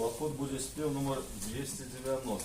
Поход будет спев номер 290.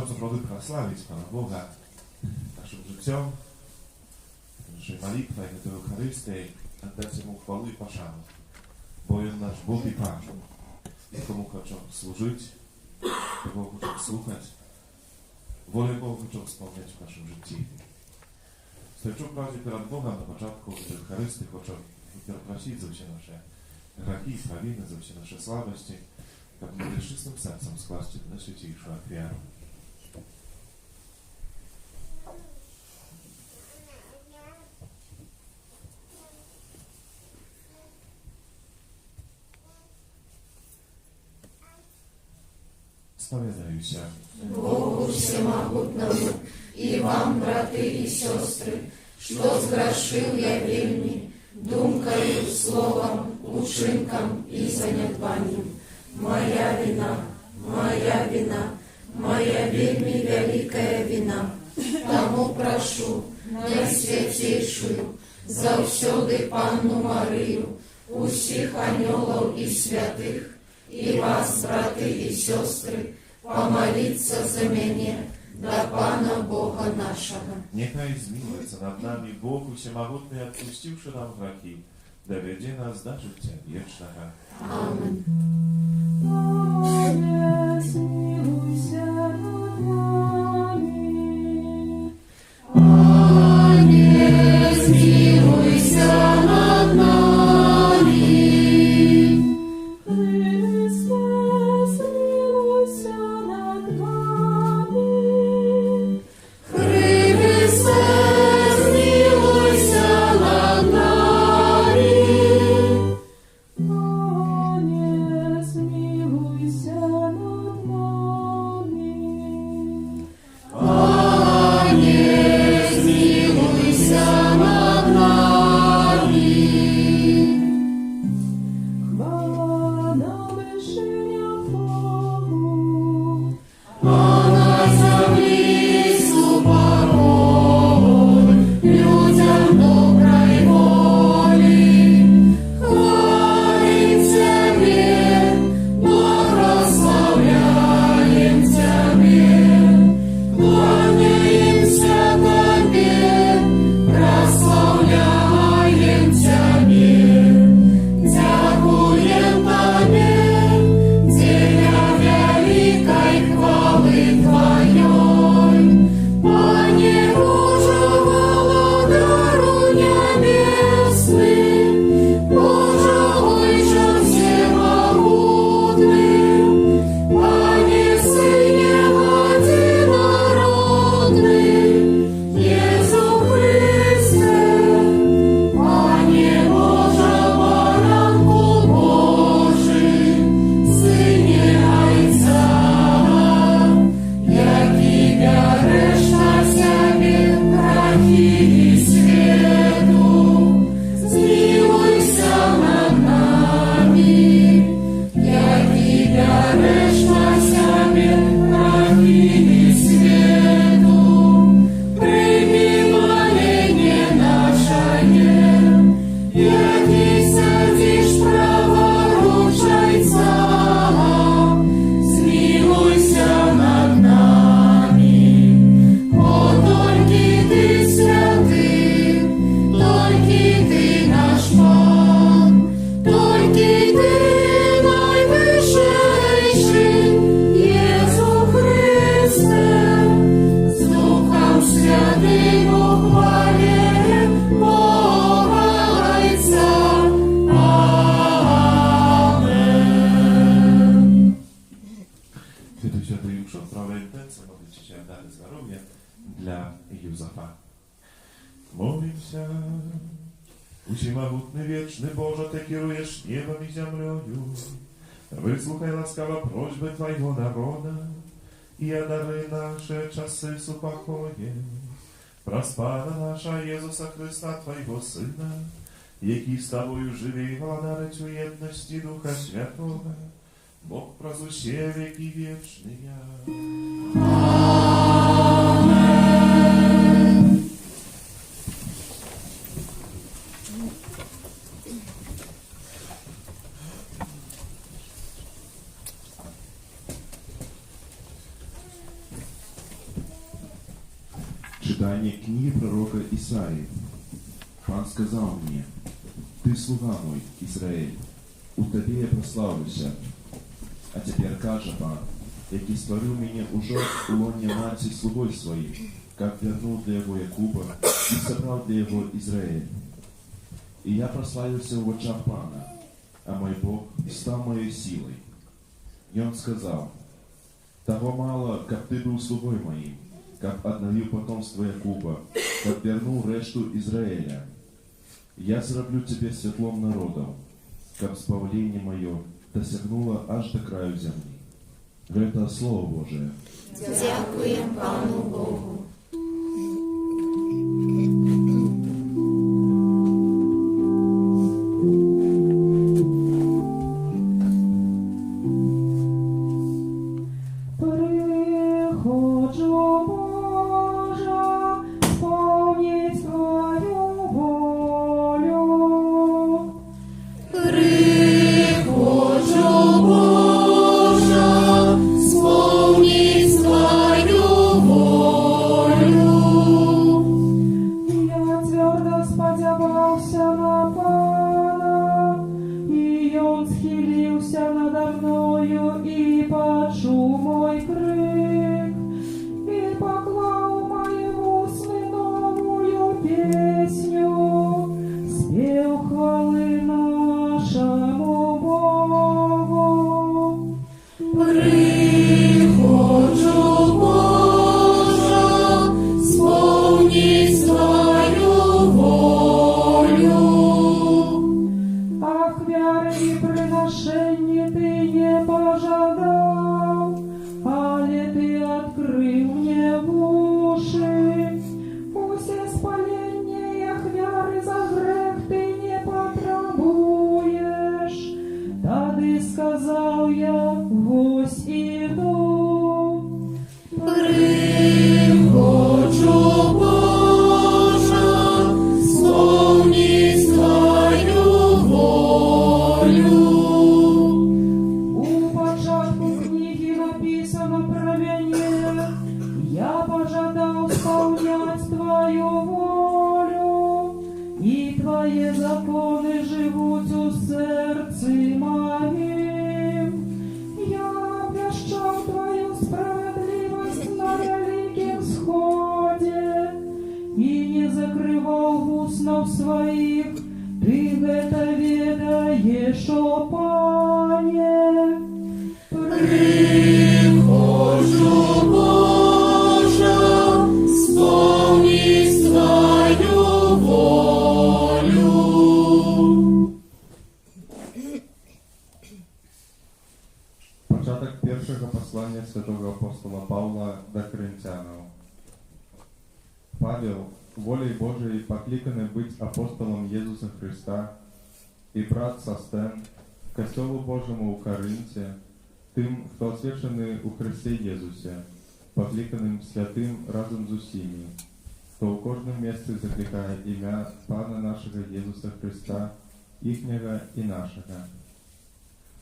Chcąc rody prosławić Pana Boga naszym życiem, naszej malitwą i do Eucharystii, oddać Mu chwalu i poszanu. Bo On nasz Bóg i Pan. Komu chcą służyć, kogo chcą słuchać, wolę Bogu chcą wspomnieć w naszym życiu. Stoczą wprawdzie przed Bogiem na początku Eucharystii, chcą wyprosić za się nasze grzechy i sprawiny, za się nasze słabości, jak my z czystym sercem składźcie do naszej dzisiejszej ofiary. Spowiadaju się Богу всемогутному и вам, браты и сестры, что сгрешил я вельми, думкою, словом, учинком и занятванием. Моя вина, моя вельми вялікая вина. Таму прашу найсвяцейшую, заўсёды Панну Марыю, усіх анёлаў і святых, і вас, браты і сёстры, помолиться за мяне да Пана Бога нашего. Нехай змилуется над нами Бог Всемогутный, отпустивший нам грехи, доведи нас до життя вечного. Аминь. Смилуйся над нами. Христе, смилуйся над нами. Пане, смилуйся над нами. Пане, смилуйся над нами. Хвала на вершинях Богу, А на землі супороль людям доброї волі. Хвалим Тебе, благословляем Тебе, кланяемся Тебе, прославляем Тебе. Дякуем Тебе, Деля великой хвалы Твоей. Пане Боже, володару небесный, Боже, Отче всемогутный, Пане Сыне одинородный, Иисус Христе, Пане Боже, Баранку Божий, Сыне Отца, які бяреш на себе грехи і світу, змилуйся над нами, які бяреш на себе грехи і світу, прийми моління нашее, які сидиш праворуч Отця, змилуйся над нами. О, тільки ти святий, тільки ти наш Пан, тільки ти найвищийший, Єсу Христе, з Духом Святим ухвалюєм Бога Отця. Amen. Святий Святий Юкшо, prawa intencja, modlicie się na zdrowie dla Józefa. Молимся. Всемогутний вічний Боже, Ти керуєш небом і землею. Вислухай ласкаво просьби Твоего народа і одари наші часи супокоєм. Проспана наша Єсуса Христа, Твоего Сина, який з Тобою живе і владарить у єдності Духа Святого, Бог прозуще веки вечные. Читание книги пророка Исаии. Пан сказал мне: «Ты слуга мой, Израиль, у тебе я прославлюся. А теперь каже Пан, який створил меня уже у лоне нации слугой своим, как вернул для его Якуба и собрал для его Израиль. И я прославился в очах Пана, а мой Бог стал моей силой. И он сказал: того мало, как ты был слугой моим, как обновил потомство Якуба, как вернул решту Израиля. Я зроблю тебе светлом народом, как збавление мое досягнуло аж до краю земли». Это Слово Божие. Дякуємо Пану Богу. своих, ты гэта ведаешь, о Пане. Прихожу, Боже, сповнись Твою волю. Початок першого послання святого апостола Павла до Коринтянам. Павел, волей Божией покликанный быть апостолом Иисуса Христа и брат Состен, костелу Божьему у Коринте, тым, кто освященный у Христе Иисусе, покликанным святым разом з усіми, то у кожном месте закликая имя Пана нашего Иисуса Христа, ихнего и нашего.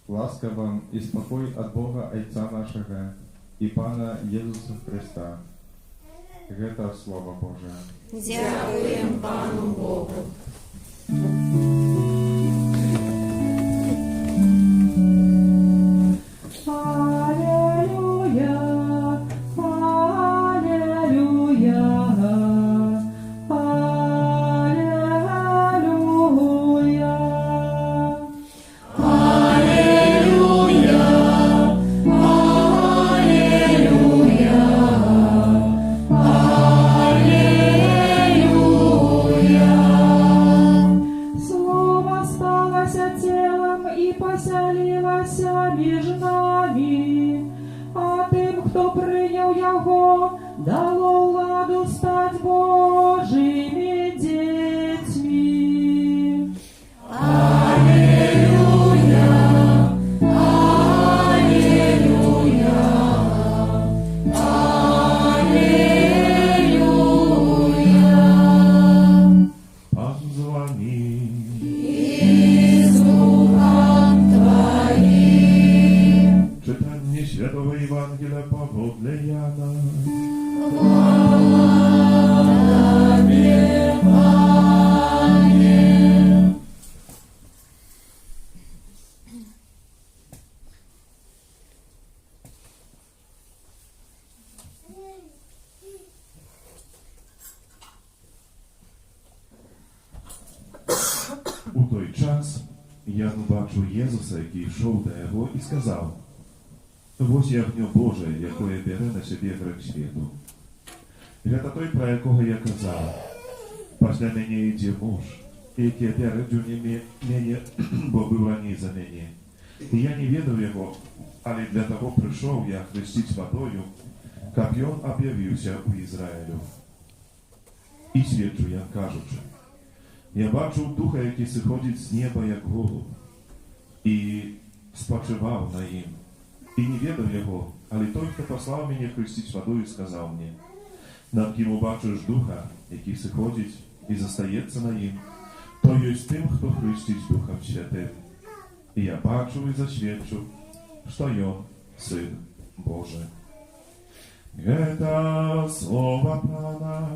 Ласка вам и спокой от Бога Отца нашего и Пана Иисуса Христа. Это Слово Божие. Дякуємо Пану Богу. Аллилуйя, аллилуйя, аллилуйя. Слово сталося телом і поселилося між нами, а тим, хто прийняв його, дало владу стать Божими дітьми. Пан з вами. Czytanie Świętego Ewangelia powodle Jana. У той час Ян убачив Єзуса, який йшов до його, і сказав: «Ось ягньо Боже, якое бере на себе гріх світу». Гэта той, про якого я казав: «Після мене йде муж, який переду мене, бо був раніше за мене. І я не ведав його, але для того прийшов я хрестить водою, як він об'явився у Ізраїлю». І свідчу Ян, кажучи: «Я бачу Духа, який сходить з неба, як голуб, і спочивав на їм. І не ведав його, але той, хто послав мене хрестить водою, сказав мені: над ким убачиш Духа, який сходить і застається на їм, то єсть тим, хто хрестить Духом Святим. І я бачу і засвідчу, що він Син Божий». Это слово Пана.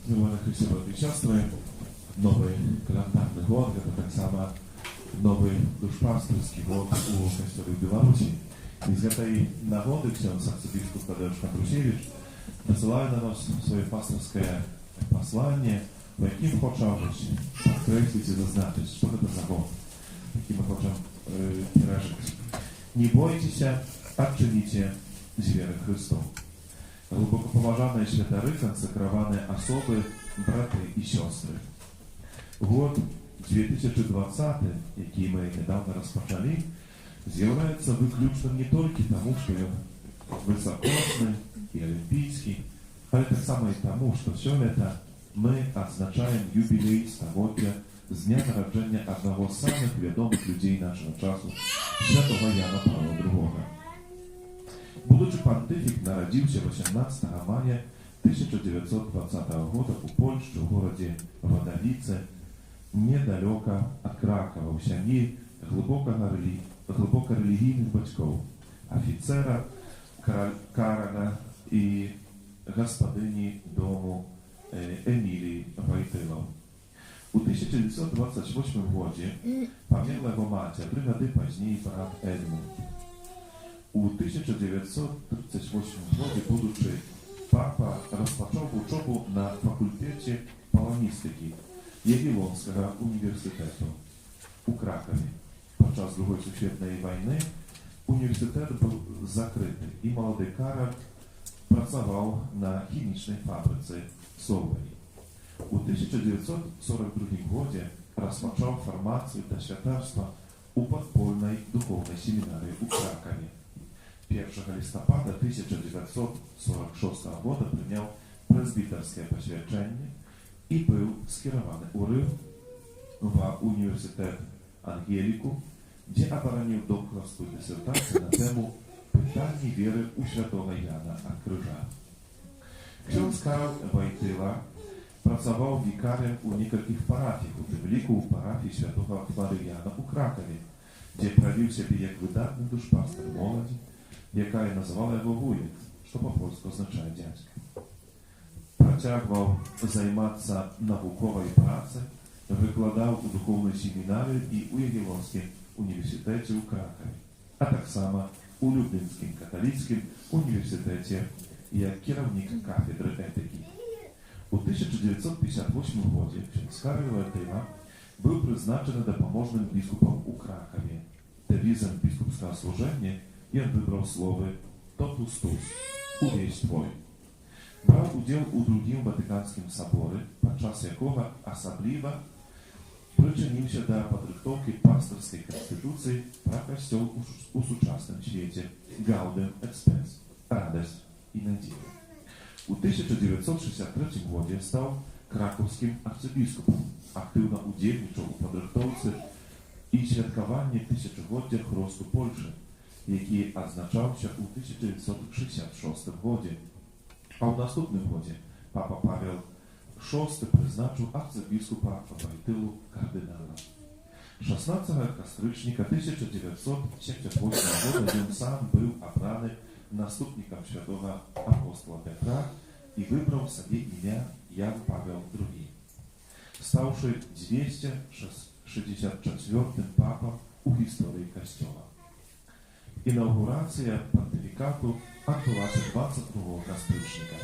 Milované Христе, брати і сестри, новий календарний год, це так само новий душпастерський год у Костелі в Білорусі. І з цієї нагоди ksiądz архібіскуп Тадeusz Kontrusewicz насилає на нас своє пасторське послання, в яким хоче підкреслити і зазначити, що це за год, який ми хочемо пережити. Не бойтеся, а чините з віри Христу. Глубоко поважаные святары, консекрованные особы, браты и сестры. Год 2020, який ми недавно розпочали, з'являється виключним не тільки тому, що він високосний і олімпійський, але так само і тому, що сьогодні ми відзначаємо юбілей століття з дня народження одного з самих відомих людей нашого часу, святого Яна Павла II. Будучи понтифик, народился 18 мая 1920 года у Польши, в городе Водовице, недалеко от Кракова, у сям'ї глибоко релігійних батьків, офіцера Кароля і господині дому Емілії Войтилов. У 1928 гоdzie pamiętna jego macia, 3 gody później brat Edmund. У 1938 году, будучи папа розпочав учебу на факультеті полоністики Єгелонського університету у Кракові. Подчас Другої світової війни університет був закритий, і молодий Кароль працював на хімічній фабриці Солвері. У 1942 году розпочав формацію та святарства у подпольній духовній семінарії у Кракові. 1 листопада 1946 года прийняв презбітерське посвячення і був скерований у Рим в університет Ангеліку, де оборонив докторську дисертацію на тему питання віри у святого Яна від Крижа. Ksiądz Karol Wojtyła pracował wikarzem u niektórych parafiach, u tym liku u parafii świętego Floriana u Krakowie, gdzie prawił siebie jak wydatny duszpaster młodzi, jaka nazywała jego wujek, co po polsku oznacza dziadka. Працягваў займацца навуковай працай, выкладаў у духоўнай семінарыі і ў Ягелонскім універсітэце ў Кракове, а таксама у Люблінскім каталіцкім універсітэце як кіраўнік кафедры этыкі. У 1958 годзе ksiądz Karol Wojtyła быў прызначаны дапаможным біскупам у Кракове. Дэвізам біскупскага служэння ён выбраў словы «Totus tus» – «Увесь твой». Браў удзел у другім Ватыканскім саборы, падчас якога асабліва прычыніўся да падрыхтоўкі пастырскай канстытуцыі пра касцёл у сучасным свеце «Gaudem et Spes» – «Радасць і надзея». У 1963 годзе стаў кракаўскім арцыбіскупам, актыўна ўдзельнічаў у падрыхтоўцы і святкаванні тысячагоддзя хросту Польшы, які адзначаўся ў 1966 годзе. А ў наступным годзе папа Павел VI прызначыў арцыбіскупа Wojtylу кардынала. 16 кастрычніка 1978 года ён сам быў абраны наступнікам святого апостола Петра і выбраў сабе імя Ян Павел II, стаўшы 264-м папам у гісторыі касцёла. Інаўгурацыя пантыфікату адбылася 22 кастрычніка.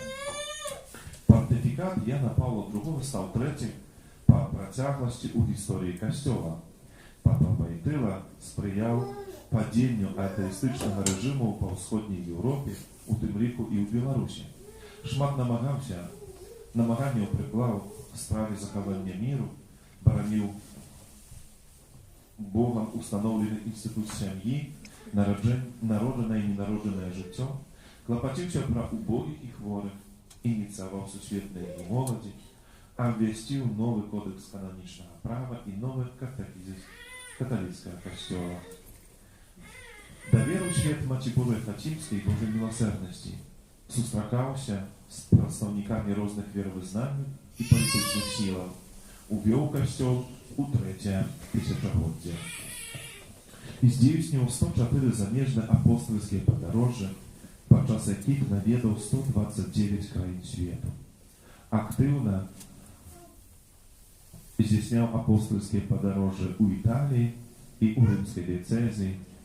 Пантыфікат Яна Павла II стаў трэцім па працягласці ў гісторыі касцёла. Папа Wojtyła спрыяў падзенню атэістычнага рэжыму па ўсходняй Еўропе, у тым ліку і ў Беларусі. Шмат намаганняў прыклаў в справе захавання міру, бараніў Богам устаноўлены інстытут сям'і, народжанае і ненароджанае жыццё, клапаціўся пра убогіх і хворых, ініцыяваў сусветныя дні моладзі, абвясціў новы кодэкс кананічнага права і новы каталіцкага касцёла. Даверыў свет Мацібулы Фацімскай Божай міласэрнасці, сустракаўся з прадстаўнікамі розных веравызнанняў і палітычных сілаў, увёў касцёл у трэцяе тысячагоддзе. І здзейсніў 104 замежныя апостольскія падарожжы, падчас якіх наведаў 129 краін свету. Актыўна здзейсняў апостольскія падарожжы ў Італіі і ў рымскай дыяцэзіі.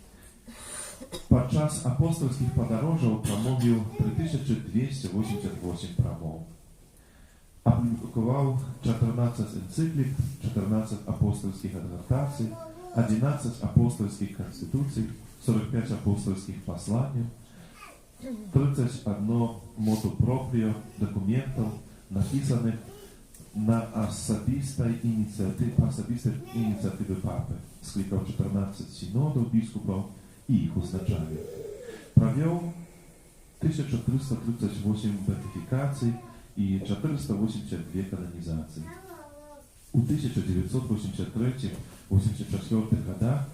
Падчас апостольскіх падарожжаў прамовіў 3288 прамоў. Апублікаваў 14 энцыклік, 14 апостольскіх адгартацый, 11 апостольских конституций, 45 апостольских посланий, 31 моту проприо документов, написанных на особистой инициативе папы, скликал 14 синодов бискупов и их узначали. Провел 1338 беатификаций и 482 канонизаций. У 1983-84 годах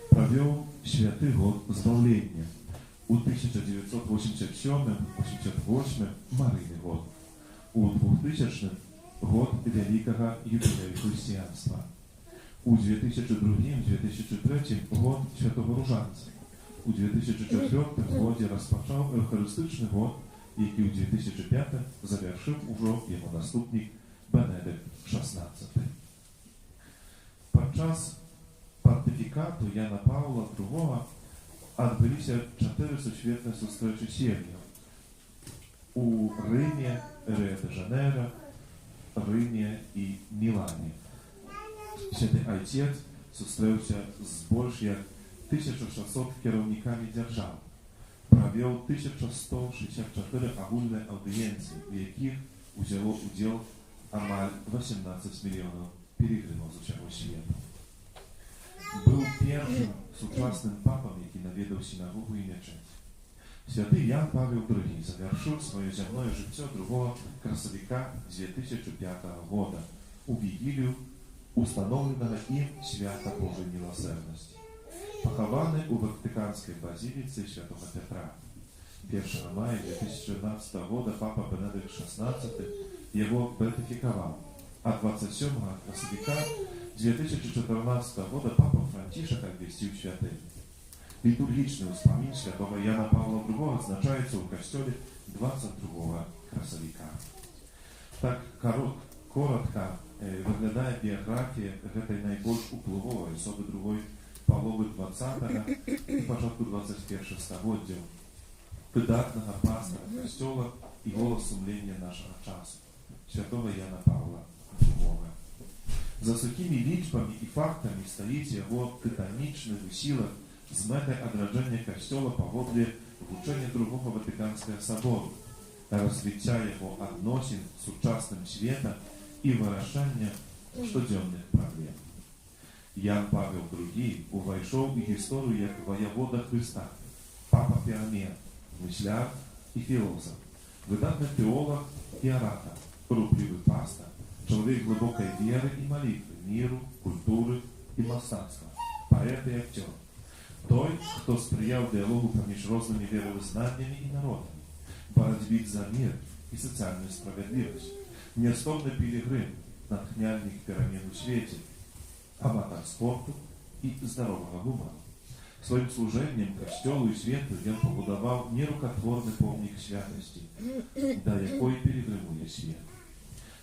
провел Святый год Збавлення. У 1987-88 Марийный год. У 2000 год Великого юбилея христианства. У 2002-2003 год Святого Ружанца. У 2004 годі розпочав Евхаристичний год, який у 2005 завершив уже його наступник Бенедикт XVI. Падчас пантыфікату Яна Паўла II адбыліся 4 сусветныя сустрэчы сем'яў у Рыме, Рыа-де-Жанейра, Рыме і Мілане. Святы Айцец сустрэўся з больш як 1600 кіраўнікамі дзяржаў, правёў 1164 агульныя аўдыенцыі, у якіх узяло ўдзел амаль 18 мільёнаў пілігрымаў з усяго свету. Быў першым сучасным папам, які наведаў сінагогу і мечеть. Святы Ян Павел II завяршыў сваё зямное жыццё 2 красавіка 2005 года у вігілію установленага ім свята Божай міласэрнасці. Пахаваны ў Ватыканскай базіліцы святого Петра. 1 мая 2012 года папа Бенедикт XVI яго беатифікаваў, а 27 красавіка 2014 года папа Францішак абвясціў святым. Літургічны ўспамін святого Яна Павла II адзначаецца ў касцёле 22 красавіка. Так коротка выглядае біяграфія гэтай найбольш уплывовай асобы другой паловы 20-го і пачатку 21 стагоддзяў, выдатнага пастора касцёла і голас сумлення нашага часу, святого Яна Павла II. За сухімі лічбамі і фактамі стаіць яго тытанічны высілак з мэтай адраджэння касцёла паводле вучэння другого Ватыканскага сабору, развіцця яго адносін з сучасным светам і вырашання штодзённых праблем. Ян Павел II увайшоў у гісторыю як ваявода Хрыста, папа перамен, мысляр і філозаф, выдатны тэолог і аратар, руплівы пастар, чалавек глыбокай веры і малітвы, міру, культуры і мастацтва, паэт і акцёр. Той, хто спрыяў дыялогу паміж рознымі веравызнаннямі і народамі, барацьбе за мір і сацыяльную справядлівасць, нястомны пілігрым, натхняльнік перамен у свеце, аматар спорту і здаровага гумару. Сваім служэннем касцёлу і свету ён пабудаваў нерукатворны помнік святасці, да якой пілігрымуе свет.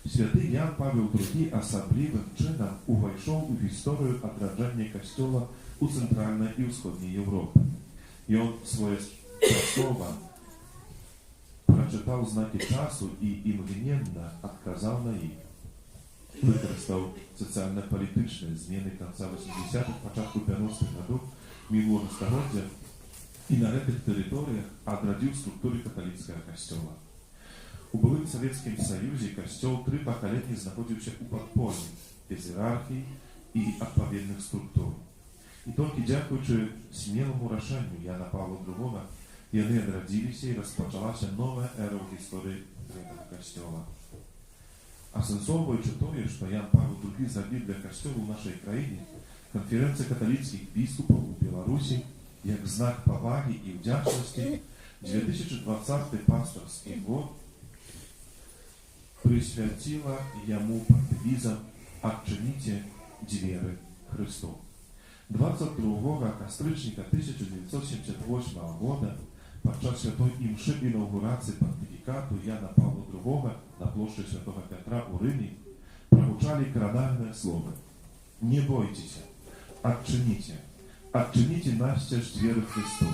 Святы Ян Павел II асаблівым чынам увайшоў у гісторыю адраджання касцёла у цэнтральнай і ўсходняй Еўропы. Ён своечасова прачытаў знакі часу і імгненна адказаў на іх. Выкарыстаў сацыяльна-палітычныя змены канца 80-х, пачатку 90-х гадоў мінулага стагоддзя і на гэтых тэрыторыях адрадзіў структуры каталіцкага касцёла. У былым Савецкім Саюзе касцёл 3 пакаленні знаходзіўся ў падполлі, без іерархіі і адпаведных структур. І толькі дзякуючы смеламу рашэнню Яна Павла II яны адрадзіліся і распачалася новая эра ў гісторыі гэтага касцёла. Асэнсоўваючы тое, што Ян Павел II зрабіў для касцёла ў нашай краіне, канферэнцыя каталіцкіх біскупаў у Беларусі, як знак павагі і ўдзячнасці, 2020 пастарскі год прысвяціла яму пад дэвізам «Адчыніце дзверы Хрысту». 22 кастрычніка 1978 года падчас святой імшы інаўгурацыі пантыфікату Яна Павла II на плошчы святого Петра ў Рыме прагучалі корональныя словы: «Не бойцеся, адчыніце, адчыніце насцеж дзверы Хрысту.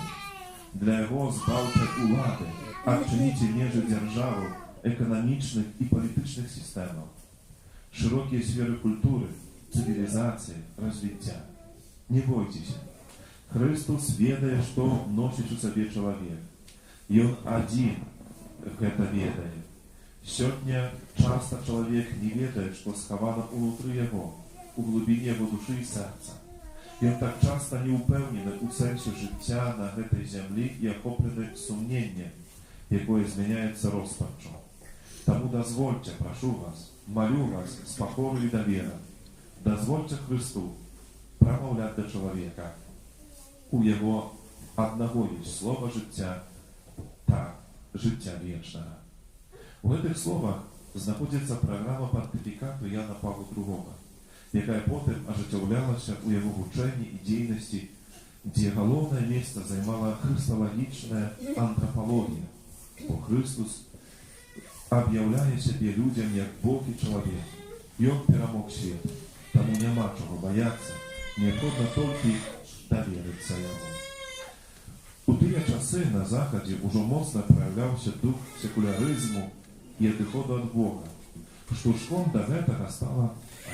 Для яго збаўчай улады адчыніце межы дзяржаваў, эканамічных і палітычных сістэмаў, шырокія сферы культуры, цывілізацыі, развіцця. Не бойцеся. Хрыстус ведае, што носіць у сабе чалавек. Ён адзін гэта ведае. Сёння часта чалавек не ведае, што схавана ўнутры яго, у глыбіні яго душы і сэрца. Ён так часта не ўпэўнены ў сэнсе жыцця на гэтай зямлі і ахоплены сумненнем, якое змяняецца роспаччу. Таму дазвольце, прашу вас, малю вас з пакору і давера, дазвольце Хрысту прамаўляць да чалавека. У яго аднаго ёсць слова жыцця, так, жыцця вечнага». У гэтых словах знаходзіцца праграма пантыфікату Яна Павла II, якая потым ажыццяўлялася ў яго вучэнні і дзейнасці, дзе галоўнае месца займала хрысталагічная антрапалогія, бо Хрыстус аб'яўляе сябе людзям як Бог і чалавек. Ён перамог свет. Тому нема чого бояться, необхідно тільки довіритися йому. У ті часи на Заході уже моцно проявлявся дух секуляризму і відходу від Бога. Штуршком до этого стала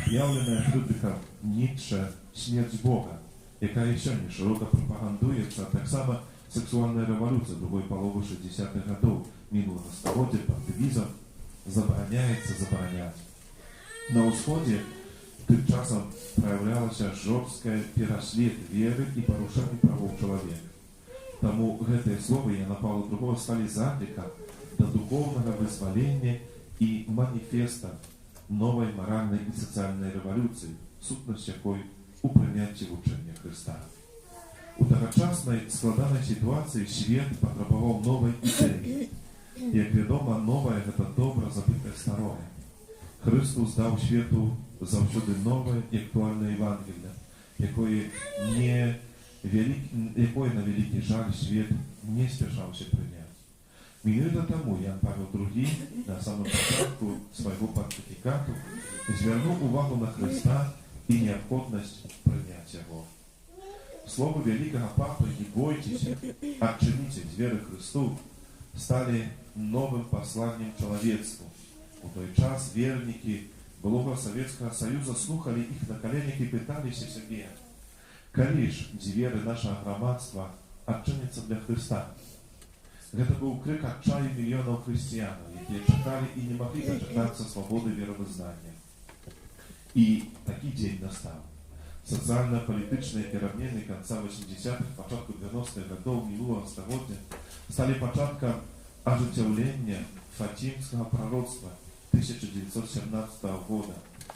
об'явлена Фрідріхом Ніцше «Смерть Бога», яка ще не широко пропагандується, а так само сексуальная революция другой половины 60-х годов минулого столетия под девизом «Забороняется заборонять». На Усходе тем часом проявлялось жесткое переслед веры и порушение правов человека. Тому гэтые слова Яна Павла II стали закликом до духовного вызволения и манифеста новой моральной и социальной революции, сутность якой у прийняття учення Христа. У тогочасної складаної ситуації світ потребував нової ідеї. Як відомо, нове – це добре забите старое. Христос дав світу завжди нове і актуальне Євангеліє, якое на великий жаль світ не спішався прийняти. Минуло тому Ян Павел II на самому початку свого понтифікату звернув увагу на Христа и необходимость принять его. Слово великого Папы «Не бойтесь, отчините двери Христу» стали новым посланием человечеству. У той час верники былого Советского Союза слухали их на коленях и пытались себе, коли ж двери нашего громадства отчинятся для Христа. Это был крик отчая миллионов христиан, которые читали и не могли дочитаться свободы веровызнания. И такий день настал. Социально-політичні переміни конца 80-х, початку 90-х годов минулого століття стали початком оживлення Фатимского пророцтва 1917 года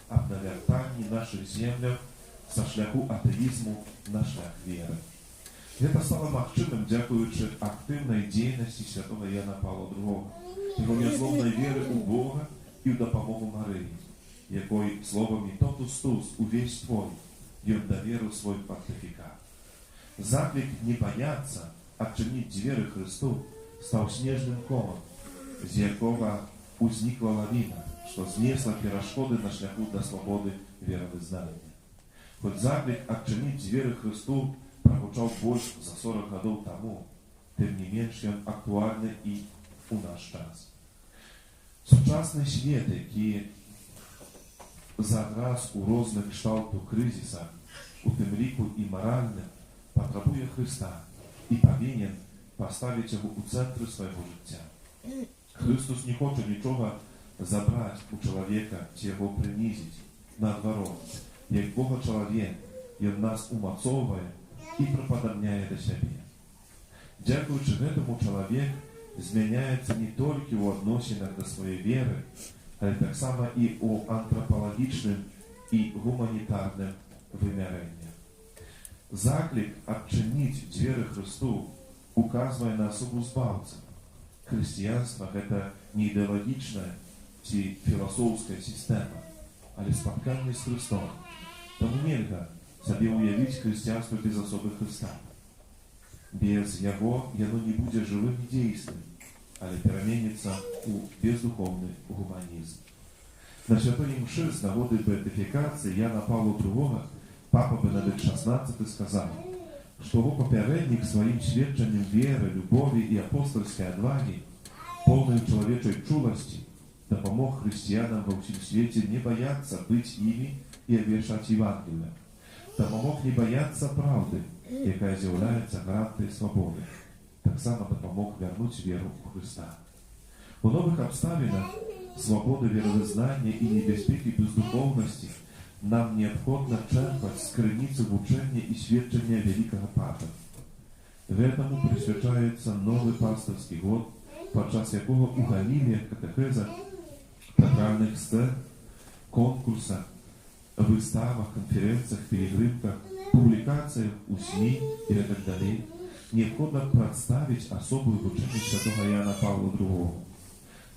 об навертании наших землях со шляху атеизму на шлях веры. Это стало махчимым, дякуючи активной деятельности святого Яна Павла II, его незломной веры у Бога и в допомогу Марии, якой словом и тотус увесь твой, и он доверил свой понтификат. Заклик не бояться, отчинить двери Христу, стал снежным комом, з якого узникла лавина, что знесла перешкоды на шляху до свободы веровызнания. Хоть заклик отчинить двери Христу прозвучал больше за 40 годов тому, тем не меньше он актуальный и у наш час. Сучасний світ, який зараз у різних кшталту кризисах, у тим ліку і моральним, потребує Христа і повинен поставити його у центр свого життя. Христос не хоче нічого забрати у чоловіка чи його принизити. Наоборот, як Бога чоловік, він нас умацовує і приподобняє до себе. Дякуючи этому, чоловік зміняється не тільки у відносинах до своєї віри, але так само і у антропологічним і гуманітарним виміреннях. Заклик «Отчинить двери Христу» указує на особу збавця. Християнство – это не ідеологічна чи філософська система, але споткання з Христом. Тому нельзя собі уявити християнство без особи Христа. Без Його оно не буде живим і дійсним, але переменится у бездуховный гуманизм. На святой мши с нагоды беатификации Яна Павла II Папа Бенедикт XVI сказал, что его попередник своим свідченням веры, любови и апостольской отваги, полной человечей чулости, допомог христианам во всем свете не бояться быть ими и обвешать Евангелие. Допомог не бояться правды, яка з'являється гарантией свободи. Так само допомог вернуть веру в Христа. У новых обставинах свободы веровызнания и небезпеки бездуховности нам необходно черпать с крыницы учения и свідчення великого Папы. В этому присвячается новый пасторский год, подчас якого у галіміях, катехезах, театральних сцен, конкурсах, выставах, конференциях, перегрымках, публикациях у СМИ и так далее необходно представить особую учение святого Яна Павла II.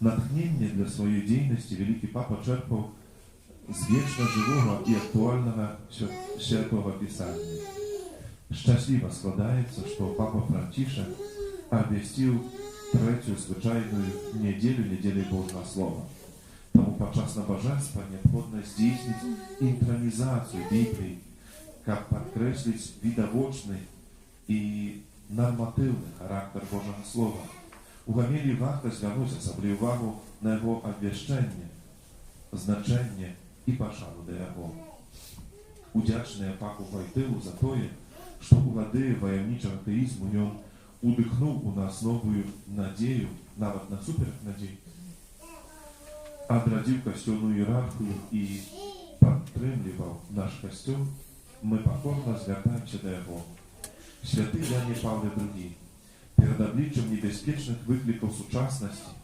Натхнение для своей деятельности великий Папа черпал з вечно живого и актуального Святого Писания. Счастливо складается, что Папа Францишек обвестил третью звичайную неделю Божьего Слова. Тому падчас набажэнства неабходна здзейсніць інтранізацыю Бібліі, каб падкрэсліць відавочны і нарматыўны характар Божага Слова. У гаміліі варта звярнуць асаблівую увагу на яго абвяшчэнне, значэнне і пашану да яго. Удзячныя Паку Войтылу за тое, што ў гады ваяўнічага тэізму ён удыхнуў у нас новую надзею, нават насуперак надзей, адрадзіў касцёльную іерархію і падтрымліваў наш касцёл, мы пакорна звяртаемся да яго. Святы Яне Паўле II перад абліччам небяспечных выклікаў сучаснасці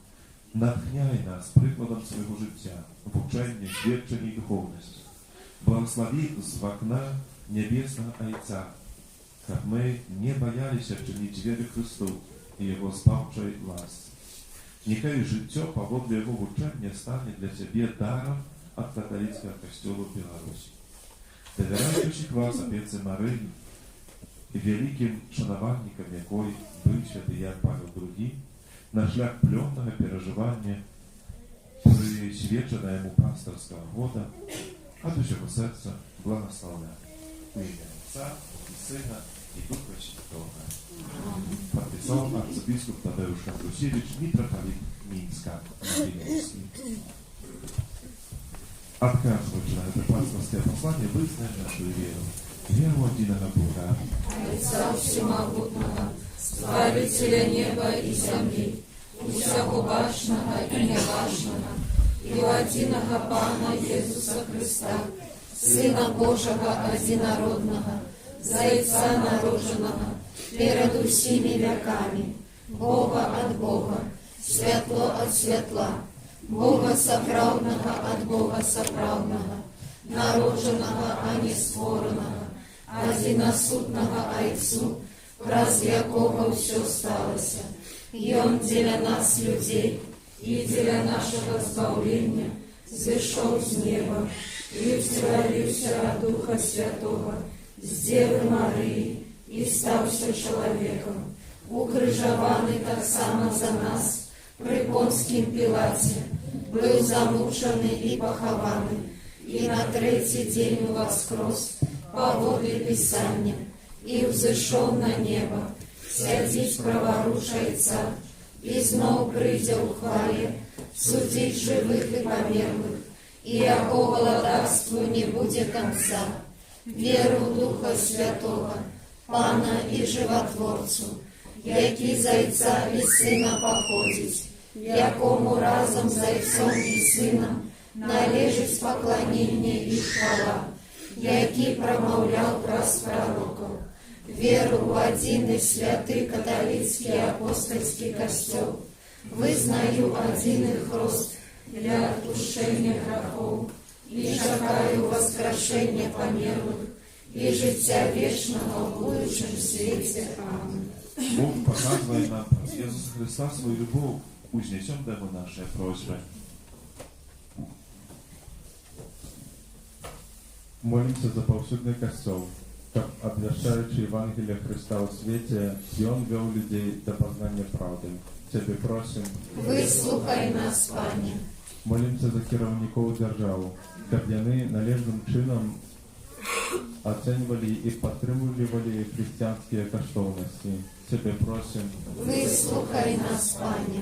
натхняе нас прыкладам свайго жыцця, вучэння, сведчання і духоўнасці. Благослови з вакна небеснага Айца, каб мы не баяліся адчыніць дзверы Христу і яго спаўчай ласцы. Няхай жыццё паводле яго вучэння стане для цябе дарам ад каталіцкага касцёла ў Беларусі. Давяраючых вас апецы Марыі і вялікім шанавальнікам якой быў святы Ян Павел II, на шлях плённага перажывання прысвечана яму пастырскага года, ад усяго сэрца благаслаўляю. У імя Отца і Сына і Духа Святого. Падпісаў арцыбіскуп Тадеуш Кандрусевич, мітрапаліт Мінска на Вільнюсі. Откажваючи на гэта пастырскае пасланне, вызнаем нашу веру. Веру адзінага Бога, Отца Всемогутного, Створителя неба и земли, усяго башнага и небашнага, и у одиного Пана Иисуса Христа, Сына Божьего одинородного, Зайца народженого, перед усими веками, Бога от Бога, светло от светла, Бога соправдного от Бога соправдного, народженого, а не створенного, одиносутного Айцу, раз якого все сталося, и Он для нас, людей, и для нашего избавления, зашел с неба, и втворился от Духа Святого, с Девы Марии, и стався человеком, укрыжованный так само за нас, при Понским Пилате, был замученный и похованный, и на третий день воскрес, поводле Писания, и взошел на небо, сядзіць праворушай Цар, и знов придя у хвале, судить живых и померлых, и яко владарству не будет конца. Веру в Духа Святого, Пана и Животворцу, який Зайца и Сына походить, якому разом Зайцом и Сыном належить поклонение и хвала, який промовлял праз пророков, веру в один и святый католицкий апостольский костел, вызнаю один и хрост для отпущения грехов, и чекаю воскрешения померлых и життя вечного в будущем свете. Аминь. Бог показывает нам праз Иисуса Христа свою любовь, узнесем до Его наши просьбы. Молимся за повсюдный костел, как обвящаючи Евангелие Христа у свете, и Он вел людей до познания правды. Тебе просим, Выслухай нас, Пане. молимся за керівників держави, щоб вони належним чином оценивали и подтримували христианские коштовности. Тебе просим, Выслухай нас, Пане.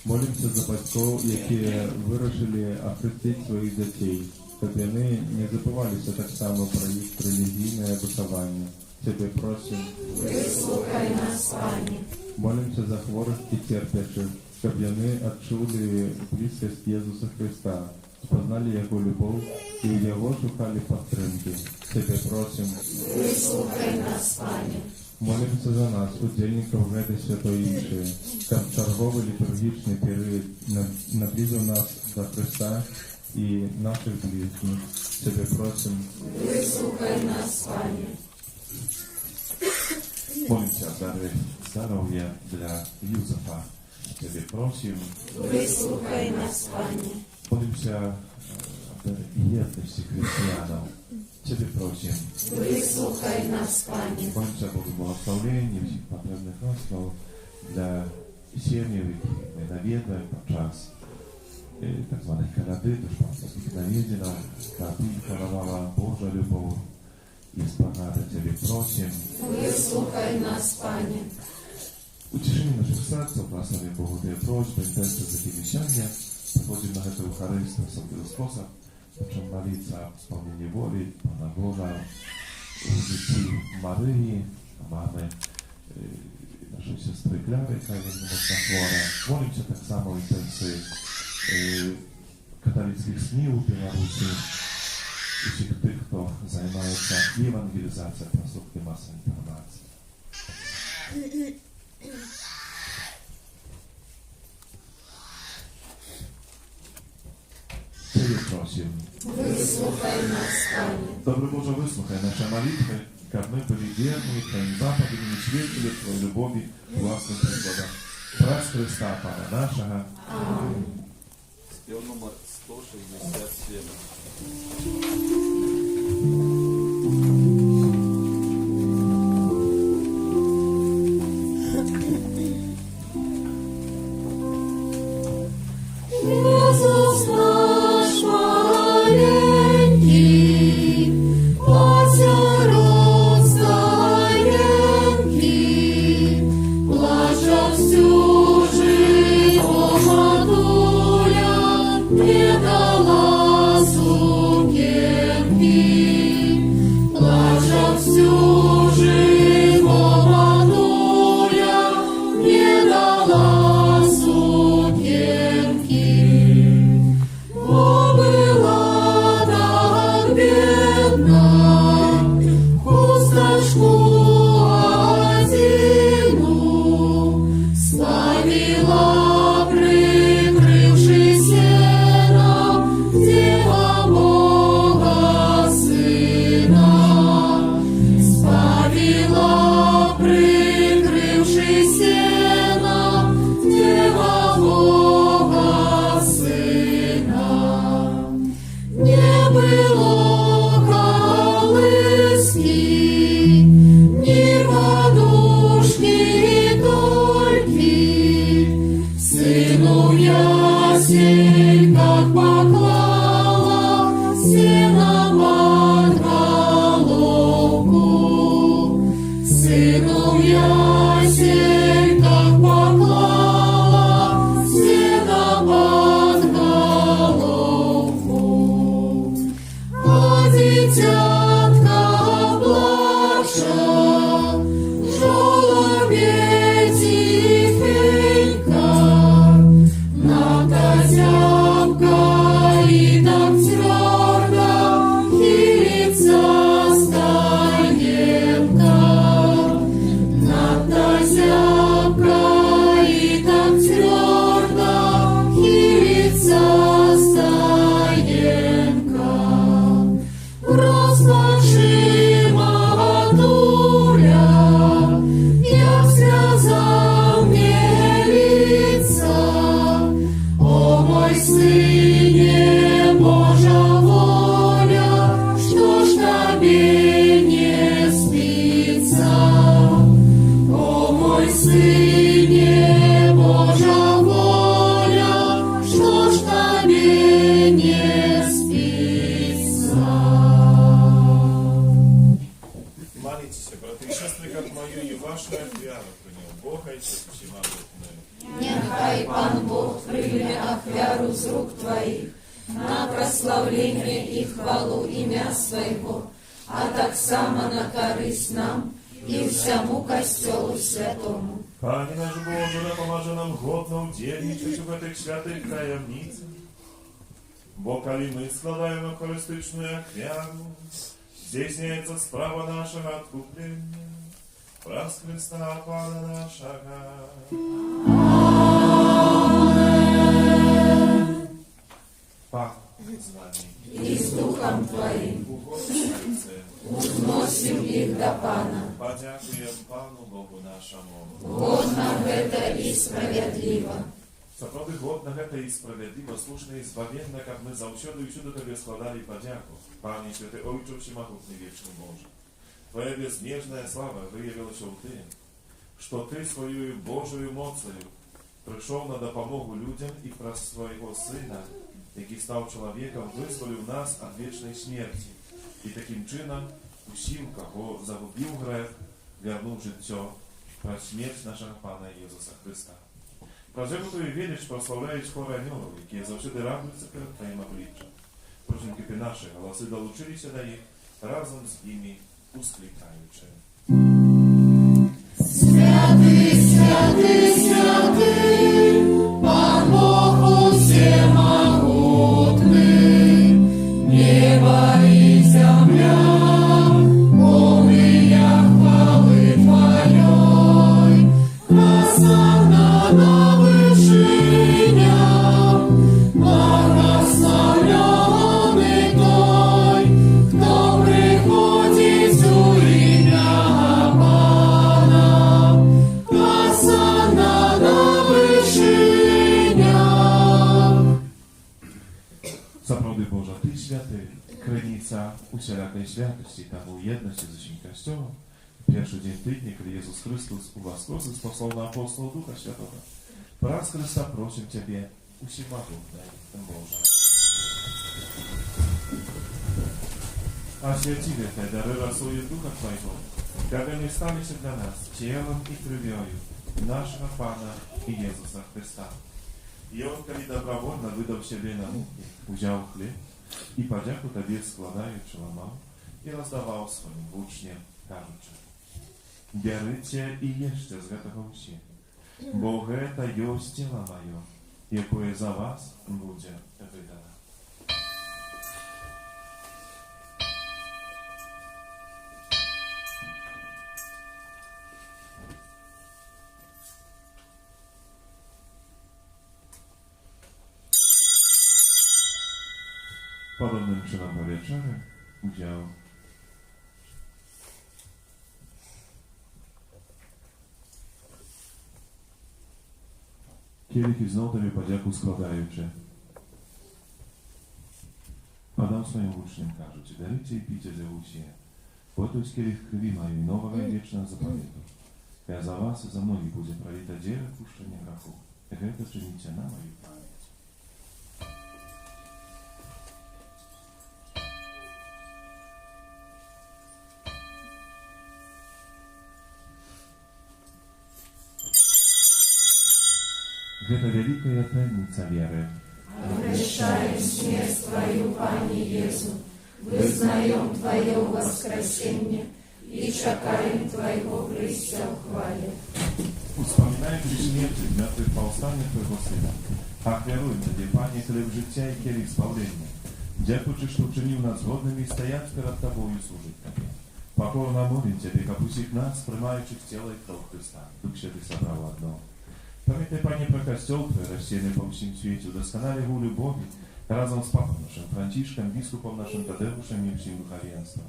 молимся за батьків, які вирішили охрестити своїх дітей, щоб вони не забувалися так само про їх релігійне виховання. Тебе просим, Выслухай нас, Пане. молимся за хворих і терпячих, щоб вони відчули близькість Ісуса Христа, познали Його любов і в Його шукали підтримки. Тебе просим, Выслухай нас, Пане. молимся за нас, удільників Веди Святої Іншої, щоб торговий літургічний період наблизив нас до Христа і наших ближніх. Тебе просим, Выслухай нас, Пане. Молимся за здоровья для Юзефа. Тебе просим. Выслухай нас, Пане. Молимся за едности христианов. Тебе просим. Выслухай нас, Пане. Молимся о Богу благословения, всех потребных ласков для семьи, які ми навідаємо подчас tak zwanej Kanady, też pan nawiedziona, kapinka dawała Boża любов, i spłagada Ciebie prosим. Вислухай нас, Пане. Утешение наших сердцев, благословим Богу Твои просьбы, интенции за вещания. Приходим на эту Евхаристию в особый способ, начнем молиться о исполнении воли Пана Бога, у детей Марии, mamy naszej siostry Klary, Kajewny Mocnachwora. Молимся так само в интенции katolickich SMI w Białorusi i всех tych, kto zajmujący ewangelizacją w środki masowej informacji. Ciebie просим. Выслухай нас, Пане. Добрый Боже, выслухай наши молитвы, как мы были верны Твоим заповедям и свидетели Твоей любови властным прикладом. Прас Христа, Пана нашего. Аминь. Спев номер 167. Иисус наш маленький, посеред стоянки, плача всю жизнь, матуля не дала сукенки. Плача всю жизнь, матуля не дала сукенки. Была так бедна, хусточку одену, славила, прикрывши сеном, Дева Бога Сына. Славила, прикрывши сеном, Дева Бога Сына. Не было колыски, ни подушки только, сыну ясель, как поклала, сено под головку. Сыну ясель, как поклала, сено под головку. А дитятка плача, жолобей тихенько, надозябка и так твердо хилится стоянка. Надозябка и так твердо хилится стоянка. Розплачи, матуля, як сльозам не литься. О мой сыне, Божа воля, что ж тебе не спится? О мой сыне, Божа воля, что ж тебе не спится? Молитесь, братья и сестры, как мою и вашу вяру принял Бога и всемогутную. Нехай Пан Бог прийме ахвяру з рук Твоїх на прославлення і хвалу ім'я Своєго, а так само на користь нам і всьому костьолу святому. Пане наш Боже, да поможе нам годно удельничать в этих святых таємницях. Бо коли мы складаем евхаристичную ахвяру, здійсняється справа нашого откуплення. Прас Христа, Пана нашого. Пан з вами. І з Духом Твоїм Угоднице, узносим їх до Пана. подякуем Пану Богу нашому. Годно гэта і справедливо. Сапраўды годна гэта і справядліва, слушна і збавенна, каб мы заўсёды і ўсюды Табе складалі падзяку. Пане святы Ojcze Всемогутный Вечный Боже, Твоя безмежная слава выявилась у Тым, что Ты свою Божию моцаю прийшов на допомогу людям і про свого Сина, який став чоловіком, визволив нас від вічної смерті. І таким чином усім, кого загубив грех, вернув життя про смерть нашого Пана Ісуса Христа. Проживутую велич прославляють хори аньолів, які завжди радуються перед Твоїм обличчям. Просим, щоб і наші голоси долучилися до їх, разом з ними ускликаючи. Святий, святий, святий, Пан Бог всемогутний, небо і земля, полная хвали Твоей, красавна на вышинях, благословенный той, кто приходит у ім'я Пана, красавна на вышинях. Сапраўды Божа, Ты святы, крыніца усялякай святосці, таму ў єднасці з усім Касцёлам. Першы дзень тыдня, калі Jesús Христос уваскрос і спаслаў на апостолаў Духа Святого. Праз Христа просим Тебе, усемогутный Боже. Освяти это дары росою Духа Твоего, дабы мы стались для нас телом и кровью нашего Пана Иисуса Христа. И Он, коли добровольно выдал себе на муки, взял хлеб и подяку Тебе складаючи ламал и раздавал своим учням, кажучи: «Берите и ешьте з гэтага ўсе, бо гэта ёсць цела маё, якое за вас будзе выдано». Podobnym czynom po wieczorze udział kielichy znów Tobie podzięku składaючи. Padam swoim uczniom, кажучи: «Дарите и пейте за усе, бо то есть кielich krwi mojej нового и вечного заповеду. Ja za was i za mnogich będzie prolita dziele odpuszczenia grzechu. Гэта czynicie na moją pamięć». Гэта великая таинница веры. Обращаем смерть Твою, Пане Иисус, вызнаем Твое воскресение и чакаем Твоего прыся в хвале. Wspominając śmierć i mертвых powstania Twojego Syna, ахвяруем Тебе, Panie, chleb życia i kielich zbawienia. Dziękuję, że uczynił nas godnymi стоять перед Тобою и служить Тебе. Покорно молим Тебе, как усіх нас, приймаючих тіло і кров Христа, Дух Святий собрал одно. Pamiętaj, Panie, про Костел Твой, rozsiany po всім світі, udoskonale w любові, razem z Papą naszym Franciszkiem, biskupom naszym Tadeuszem i всім духовенством.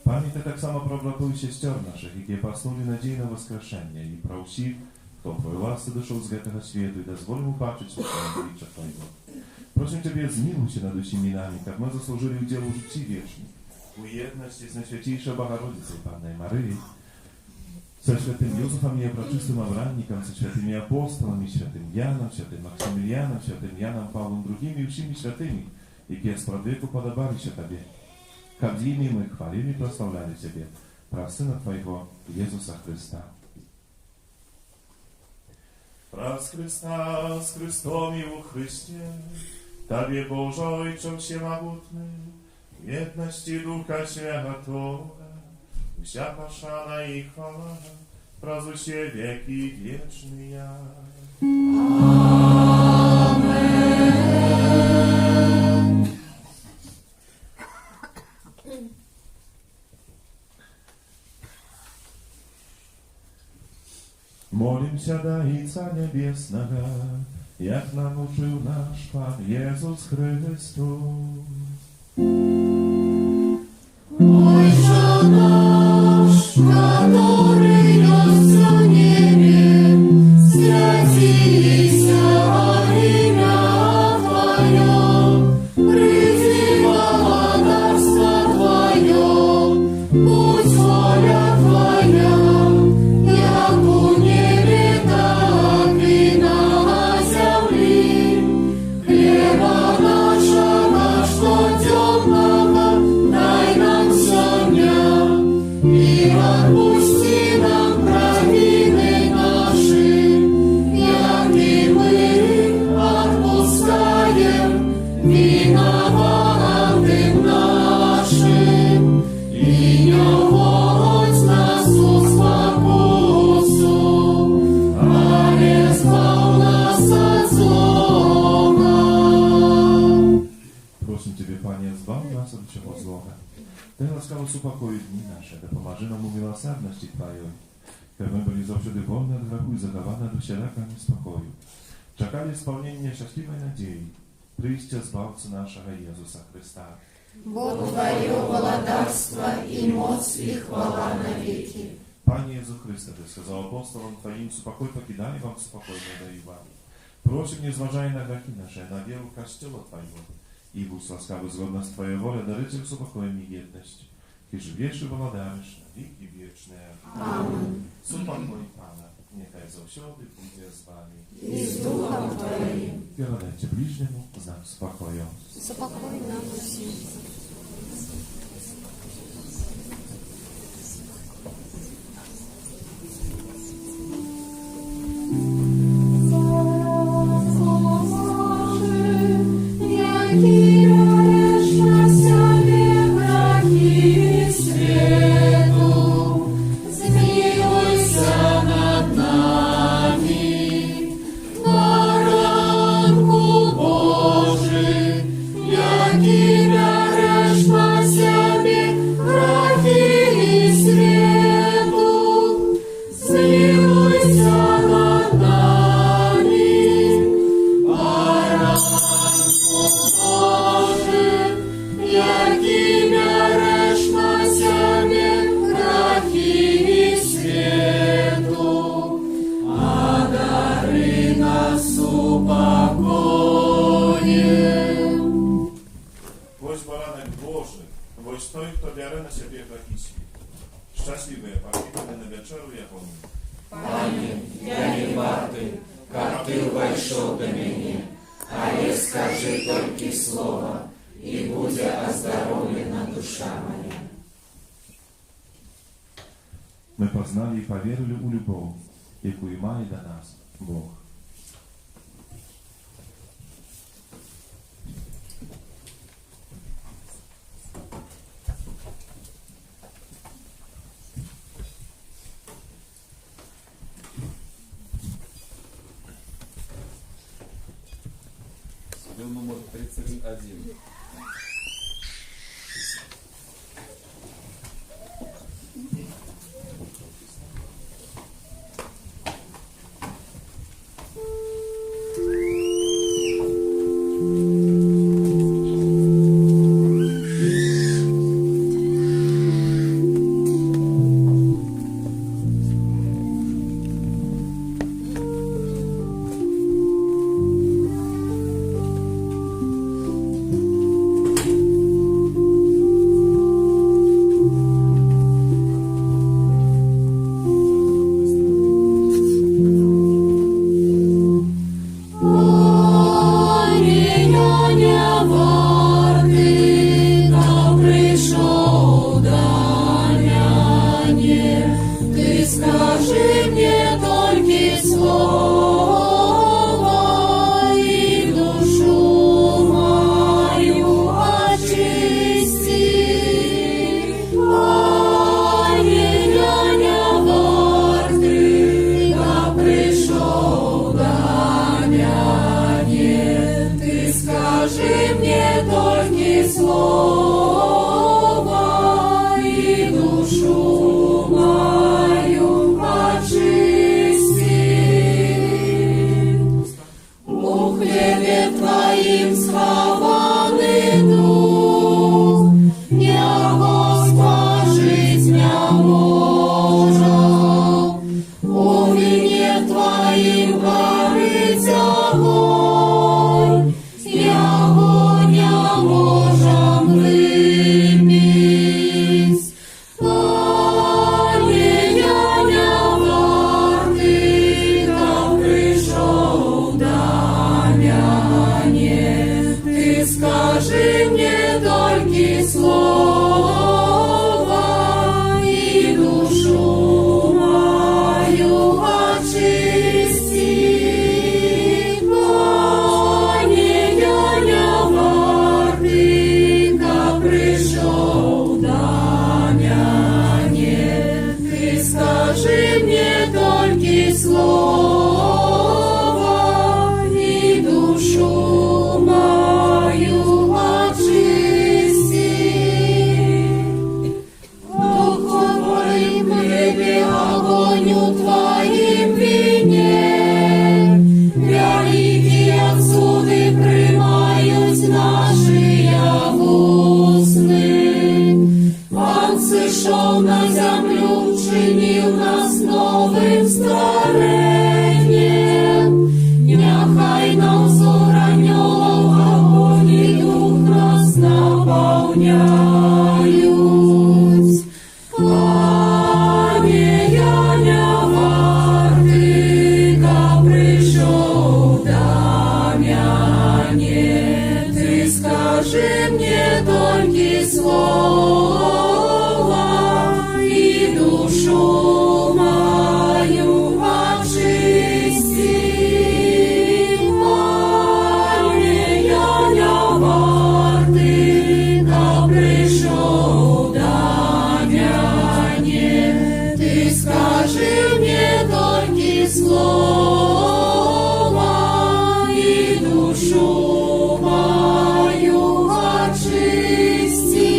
Pamiętaj tak samo про братów i siostер naszych, які поснули надію на воскрешення, і про всіх, хто Твою ласку дошов з гэтага світу і дозволив убачити святого обличчя Твоего. Просим Тебе, змилуй się nad усіми нами, как мы заслужили удел в житті вічні, у єдності з Найсвятейшей Богородицей Панной Марии, со святым Józefem i Пречистым Авраамником, со святыми апостолами, святым Яном, святым Максимилианом, святым Яном Павлом II и всеми святыми, які спрадвеку подобалися Тебе. Как ими мы хвалили и прославляли Тебе, про Сына Твоего, Иисуса Христа. Праз Христа, с Христом и во Христе, Тебе, Боже, Отче всемогутный, в едности Духа Святого, вся пошана и хвала, праз усе веки вечные. Аминь. Молимся до Отца Небесного, як нам учил наш Пан Иисус Христос. Отче наш, который есть в небе, святися имя Твое, приди царство Твое, будь воля Твоя, як у небе, так и на правдим нашим, і не вводь нас у спокусу, але збав нас от злого. Просим Тебе, Пanie, zbaw nas od всего злого. Ty łaskawo uspokoić dni nasze, da pomaży nam u miłosierności Twojej, by my byli zawsze wolni od grzechu i zachowane do wszelaka niespokoju. Czekali spełnienia szczęśliwej nadziei, przyjścia Zbawcy naszego Jezusa Chrysta. Бо Твое владарство и моц и хвала навеки. Panie Jezu Chryste, Ty сказал апостолам Твоим, спокой покидай вам, спокой не даю вам. Просим, не зважай на грехи наши, на веру Kościoła Twojego, i Bóg łaskawy zgodna z Twojej woli, darycie w spokojem i jedność, kiedy wiesz i władarisz na wieki wieczne. Amen. Spokój Pana, niechaj zawsiody pójdzie z Wami. И с Духом Твоим. Передайте ближнему знак спокою. Спокой нам всем. Woś baranek Boży, woś той, kto wiarę na siebie wachisi. Szczęśliwy, похитаны на вечеру я помню. Пане, я не вартый, как Ты вошел до меня, а я скажи только слово, и будет оздоровлена душа моя. My poznali i powierzyli u любов, яку і має до нас Бог. Спел номер 31. Скажи мне только слово, и душу мою очисти. Пане, я не вартый, да пришел до меня. Ты скажи мне только слово, и душу мою очисти. У хлебе Твоим схованный дух, него спожить не можем. У вине Твоим горит огонь, его не можем выпить. Пане, я не вартый, да пришел до меня. Ты скажи мне только слово, и душу мою очисти. Пане, я не вартый, прийшов на землю, вчинив нас новим створенням. Нехай на взор аньолов огонь і дух нас наповняють. Пане, я не вартий, ка прийшов до мене. Ти скажи мне тільки слово, і душу мою очисти. Пане, я не вартий, ка прийшов до мене. Ти скажи мне тільки слово, і душу мою очисти.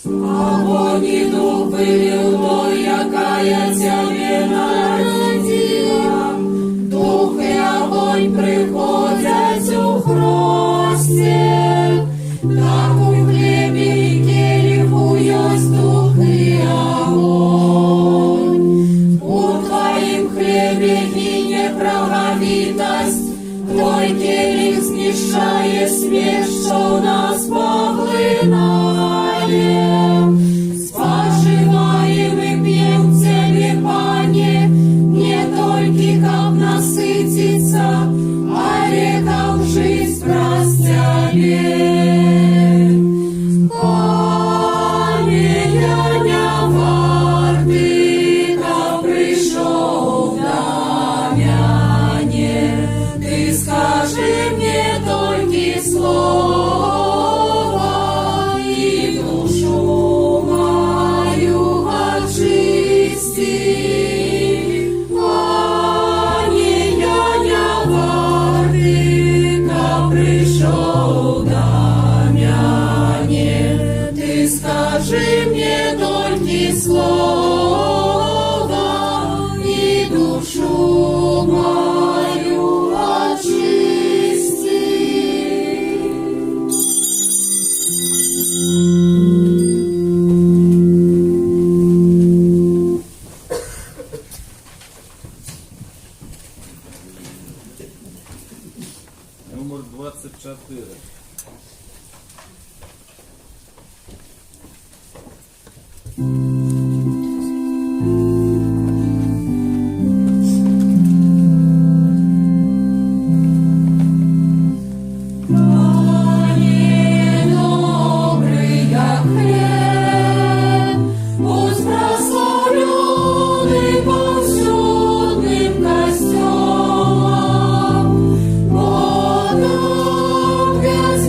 Огонь і дух вилив той, яка я тебе народила. Дух і огонь приходять у хрості. Так у хлібі і келиху єсть дух і огонь. У твоїм хлібі гине правовитость, твой келих знішає смерть, що нас поглинає. Споживаем и пьем тебе, Пане, не только как насытиться, а веком жизнь простяли. Пане, я не вартий, ка прийшов до мене. Ты скажи мне только слово, и душу мою очисти. Пане, я не вартий, ка прийшов до мене. Ты скажи мне только слово, и душу мою очисти. Номер 24. Пане, добрый я хлеб, будь прославленный повсюдным костелом. Потом без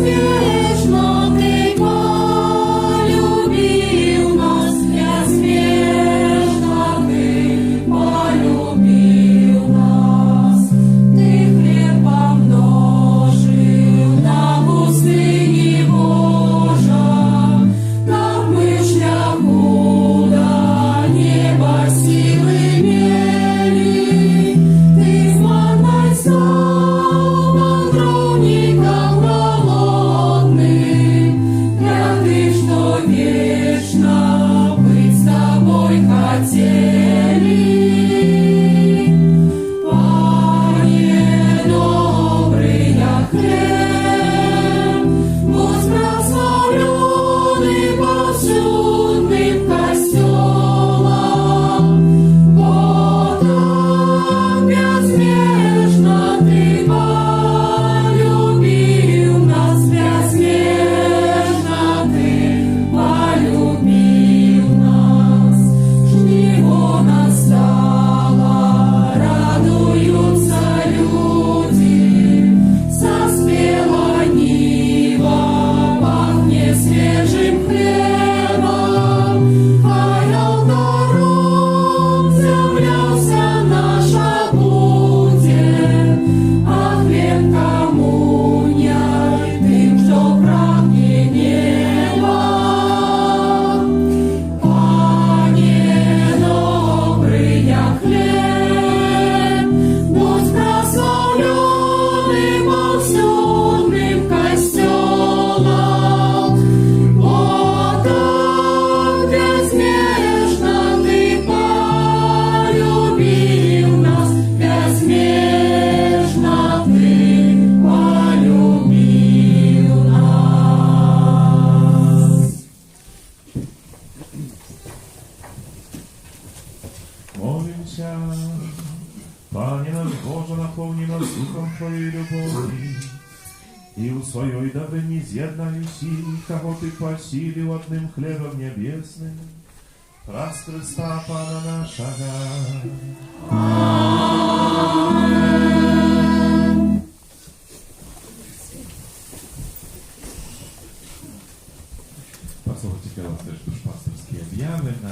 И у своей добрыни з'єднаючи, кого ты посилил одним хлебом небесным, раз Христа Пана нашего. Послухайте вас теж душпастерські об'яви на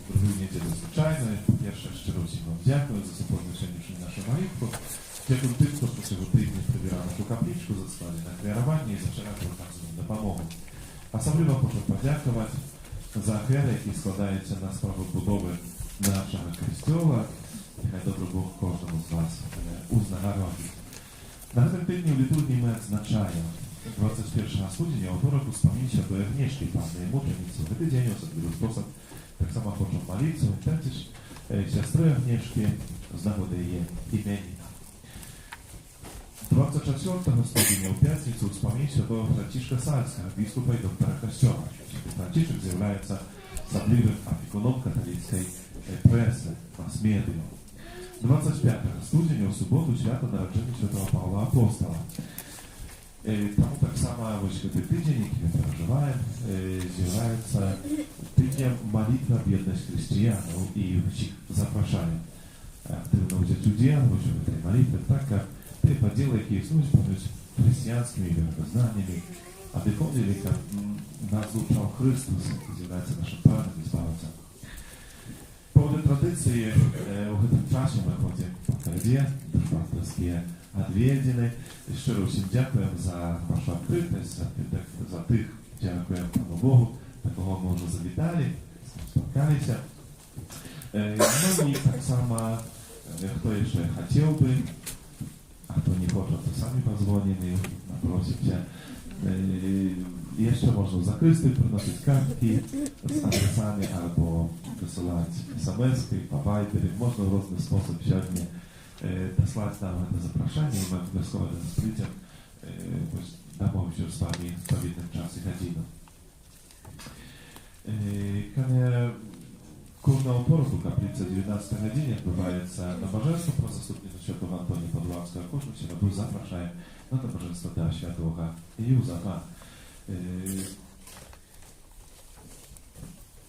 другу неділю звичайно. По-перше, щиро всім вам дякую за супорну сьогоднішню нашу молитву. Дякую тим, хто цього тижня прибирав нашу капличку, заслали на клірування і за вчорашню наказану допомогу. Особливо хочу подякувати за ахери, які складаються на справу будови нашого костьола. Нехай добрий Бог кожному з вас узнагородить. На цьому тижні в літургії ми відзначаємо 21 студня вівторок у спомінь Святої Агнішки, Панної Мучениці. В цей день особливий спосіб так само хочу молитися, також сестри Агнішки з нагоди її імені. 24 студня у п'ятницю у спомінь Святого Францишка Сальського, біскупа і доктора Костьола. Францишек з'являється особливим опікуном католицької преси, мас-медіа. 25 студня у суботу свято народження Святого Павла Апостола. Тому так само ось цей тиждень, який ми переживаємо, з'являється тижнем молитва бідність християн, і всіх запрошуємо активно взяти уділ в цій молитві, так як ті поділи, які існують поміж християнськими вірогознаннями, а виходили, як нас звучав Христос, який з'являється нашим правом і збавиться. По традиції у цьому часі ми ходимо по коледе, душпастерські відвідини. Щиро всім дякуємо за вашу відкритість, за тих, дякуємо Пану Богу, такого ми вже завітали, спілкалися. Ну і так само, хто ще хотів би, а хто не хоче, то самі позвонимо, напросимося. Jeszcze można zakrystyj, przynosić kartki z adresami albo wysyłać SMS-ki, po Vibery. Można w różny sposób siodnie wysłać nam to zaproszenie i my obowязково z przyjściem domówić się z wami w odpowiednim czasie godziny. Кожного пороку каплиці 19 годині відбувається набожество про заступництво святого Антонія Падуанського. Кожну сіноду запрошуємо на набожество до святого Юзефа.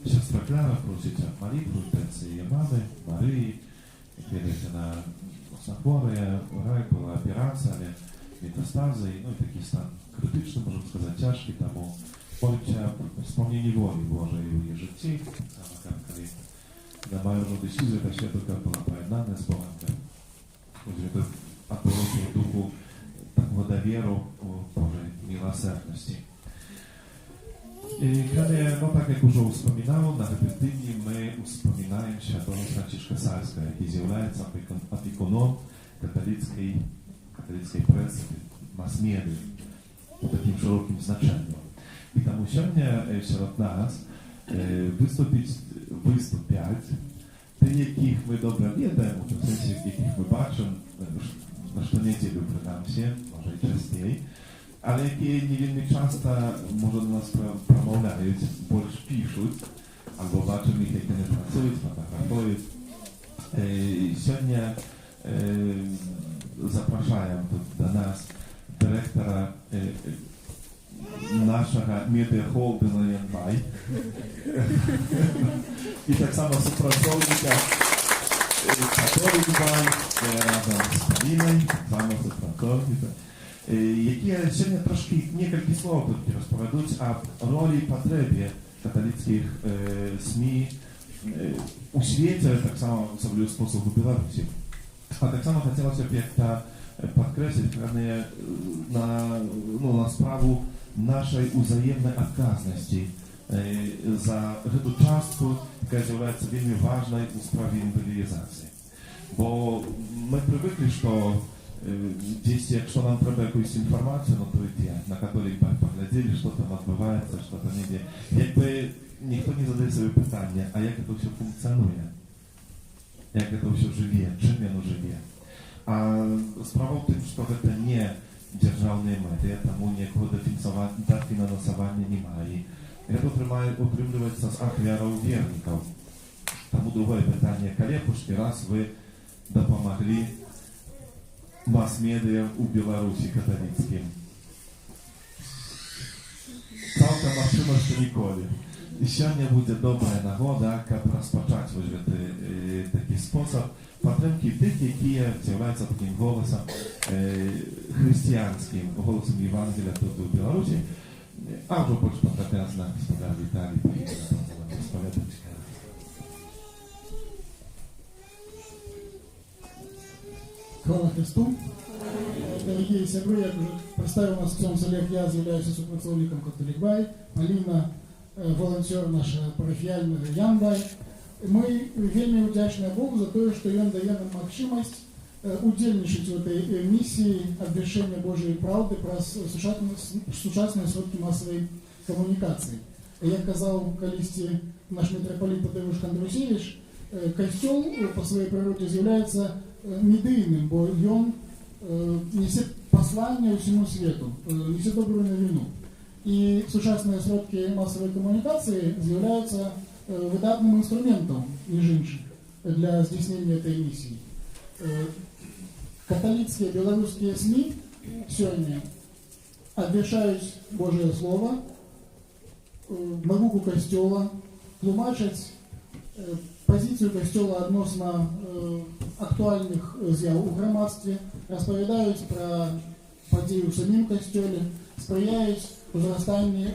Siostra Klara prosić o молитву intencji jej mamy, Maryi, kiedy na chorę, raj była operacja, ale metastazy, no i taki stan krytyczny, możemy сказать, ciężki, temu ojca wspomnienie woli Bożej u jej życiu, tak samo jak na moją decyzję ta świadka była pojednana z Bogiem. Chodzi o apologię duchu takiego dowieru u Bożej miłosierności. No tak jak już wspominałem, na tym tygodniu my wspominamy świętego Franciszka Salskiego, który z'являється опікуном katolickiej prasy, mass-media, w takim szerokim znaczeniu. I tam сегодня wśród nas wystąpiać tych, jakich my dobrze wiemy, w sensie, jakich my baczymy, na co niedzielę przynajmniej, może i częściej, ale jakie niewiele często może do nas przemawiają, больше piszą, albo baczymy ich, jak one pracują, fotografują. Сегодня zapraszają do nas dyrektora naszego media holdingu Janbaj i tak samo współpracownika Katolik Bank razem z Paliną, tak samo współpracownika. Jakie сегодня troszkę kilka słów tylko rozpowiadać o roli i potrzebie katolickich SMI u świecie, tak samo w sobie sposób w Białorusi. A tak samo chciałbym podkreślić na sprawę naszej wzajemnej okazności za tę cząstkę, która jest bardzo ważna w sprawie ewangelizacji. Bo my przywykli, że gdzieś jak nam trzeba jakąś informację, no to idzie na Katolik Bank poglądali, co tam odbywa się, co tam nie wie. Jakby nikt nie zadaje sobie pytania, a jak to się funkcjonuje? Jak to się żyje? Czym ono żyje? A sprawą tym, że to nie dzierżawne media, tam ніякого дофінансування немає. Это утримується з ахвяров вірників. Тому друге питання, коли перший раз ви допомогли мас-медіям у Білорусі католицьким? Цалкам магчыма, што ніколі. І сёння будзе добрая нагода, каб распачаць вось гэты такі спосаб падтрымкі тых, якія з'яўляюцца такім голасам хрысціянскім, голасам Євангелія тут у Беларусі. А ўжо больш падрабязна гаспадар Віталій павінен распавядаць. Хвала Христу. Дорогие сябры, я уже представил нас Артем Олег, я являюсь супрацовником Католикбай, Полина, волонтер наша парафіяльна Янбай. Мы вельмі удячныя Богу за то, что ён дае нам магчымасць удзельнічаць в этой миссии обвяшчэння Божьей правды праз сучасныя сродкі масавай камунікацыі. Як казаў калісьці наш митрополит Тадеуш Кандрусевич, касцёл по своей природе з'яўляецца медыйным, бо ён несе послание всему свету, несе добрую новину. И сучасныя сродкі масавай камунікацыі з'яўляюцца выдатным инструментом, між іншым, для здзейснення этой миссии. Католицкие белорусские СМИ сегодня обвешают Божие Слово, навуку Костела, тлумачаць позицию Костела адносна актуальных з'яў у грамадстве, распавядаюць про падзеі ў самім Костеле, спрыяюць узрастанню